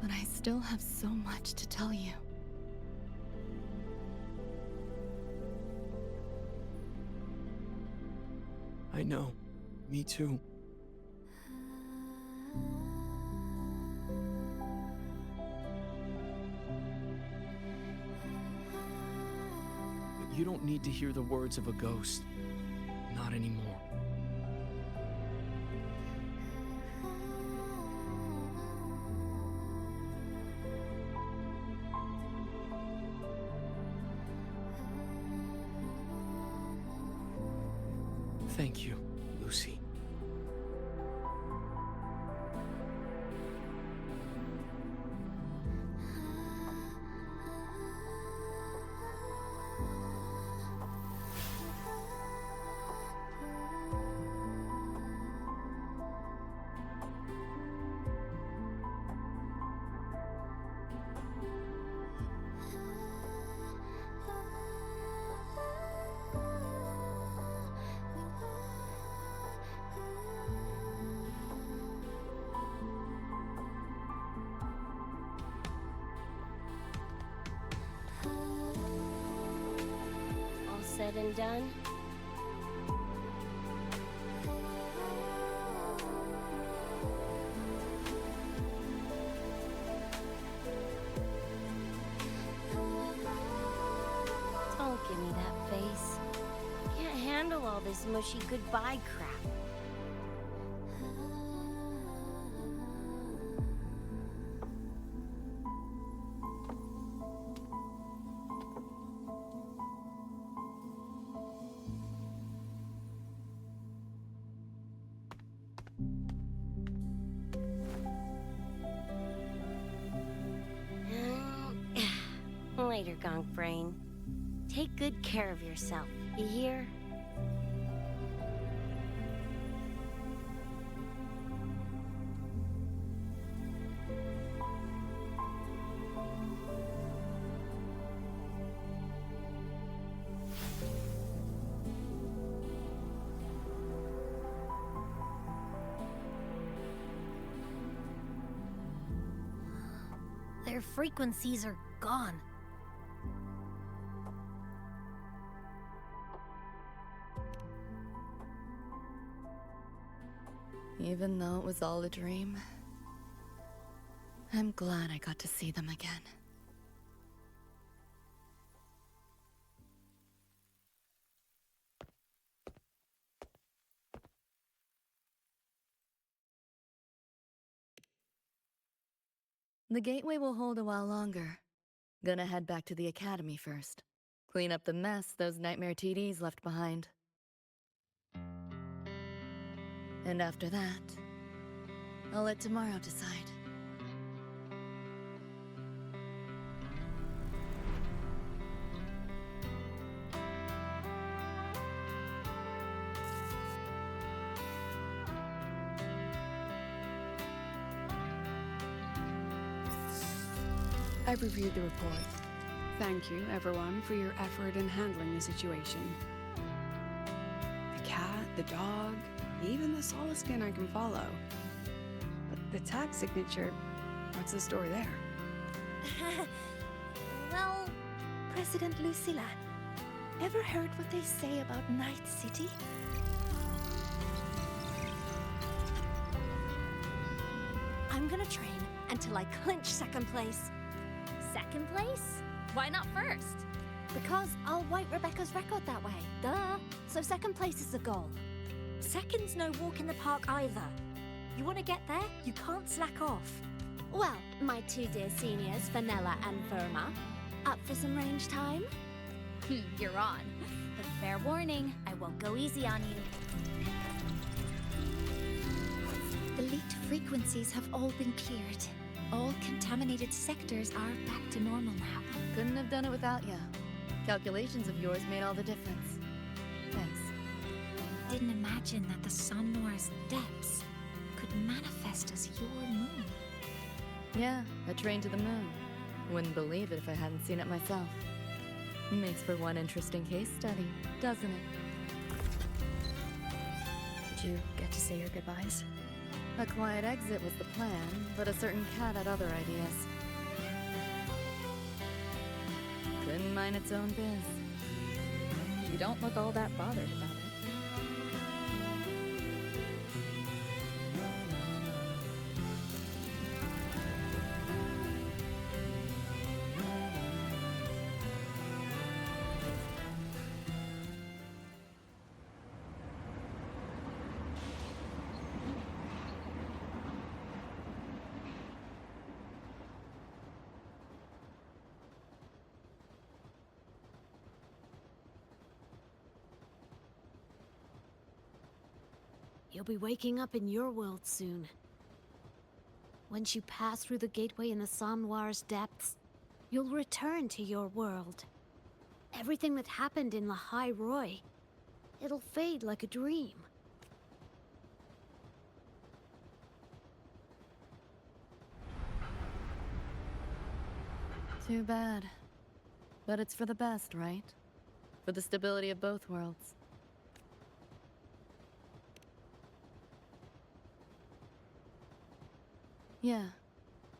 But I still have so much to tell you. I know. Me too. But you don't need to hear the words of a ghost. Not anymore. Thank you, Lucy. All said and done? Don't give me that face. Can't handle all this mushy goodbye crap. Later, Gonk Brain. Take good care of yourself, you hear? Their frequencies are gone. Even though it was all a dream, I'm glad I got to see them again. The gateway will hold a while longer. Gonna head back to the academy first. Clean up the mess those nightmare TDs left behind. And after that, I'll let tomorrow decide. I've reviewed the report. Thank you, everyone, for your effort in handling the situation. The cat, the dog, even the solid skin I can follow. But the tag signature, what's the story there? Well, President Lucilla, ever heard what they say about Night City? I'm gonna train until I clinch second place. Second place? Why not first? Because I'll wipe Rebecca's record that way. Duh. So second place is the goal. Second's no walk in the park either. You want to get there? You can't slack off. Well, my two dear seniors, Vanilla and Verma, up for some range time? You're on. But fair warning, I won't go easy on you. The leaked frequencies have all been cleared. All contaminated sectors are back to normal now. Couldn't have done it without ya. Calculations of yours made all the difference. Thanks. Didn't imagine that the Sun Noir's depths could manifest as your moon. Yeah, a train to the moon. Wouldn't believe it if I hadn't seen it myself. Makes for one interesting case study, doesn't it? Did you get to say your goodbyes? A quiet exit was the plan, but a certain cat had other ideas. Couldn't mind its own biz. You don't look all that bothered about it. You'll be waking up in your world soon. Once you pass through the gateway in the Somnoir's depths, you'll return to your world. Everything that happened in Lahai Roy, it'll fade like a dream. Too bad. But it's for the best, right? For the stability of both worlds. Yeah.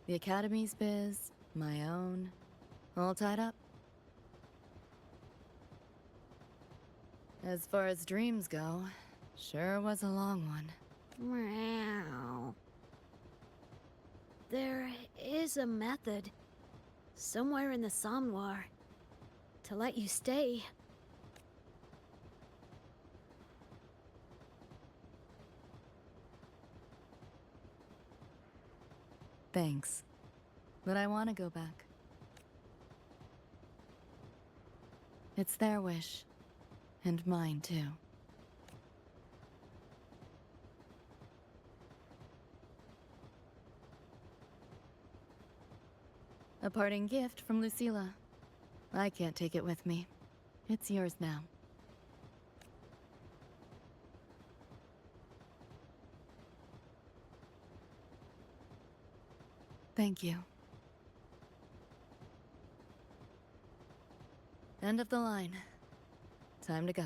The Academy's biz, my own, all tied up. As far as dreams go, sure was a long one. Meow. There is a method, somewhere in the Somnoir, to let you stay. Thanks. But I want to go back. It's their wish. And mine, too. A parting gift from Lucilla. I can't take it with me. It's yours now. Thank you. End of the line. Time to go.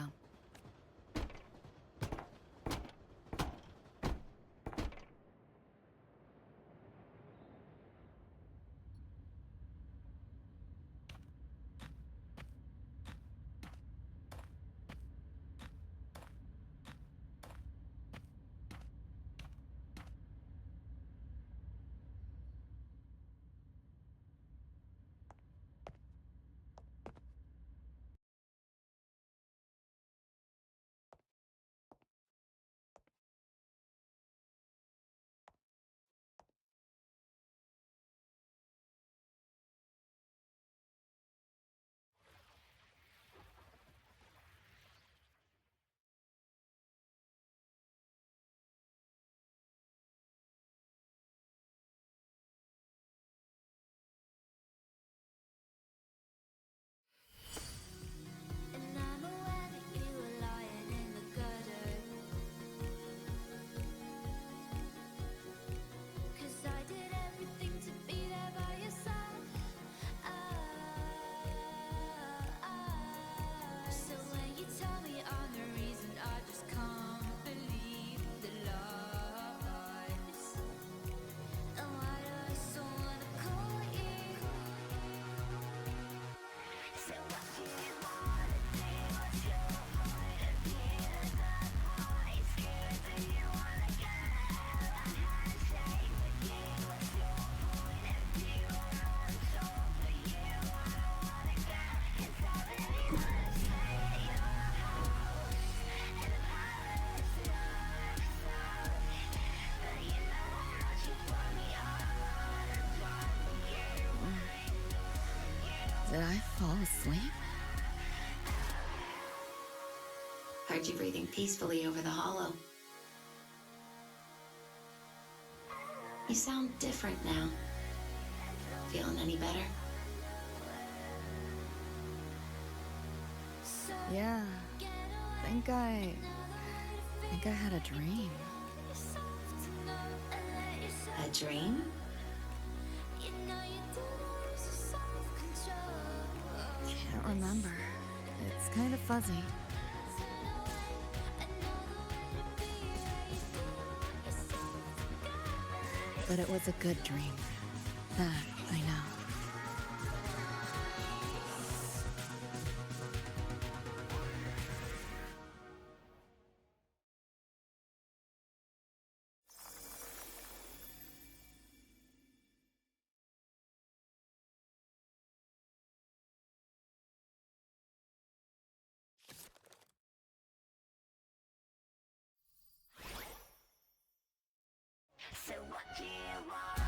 Did I fall asleep? Heard you breathing peacefully over the hollow. You sound different now. Feeling any better? Yeah. Think I had a dream. A dream? Can't remember. It's kind of fuzzy. But it was a good dream. That I know. So what do you want?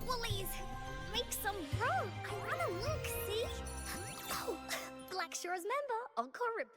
Woolies! Make some room! I wanna look, see? Oh, Black Shore's member, Uncle Rip.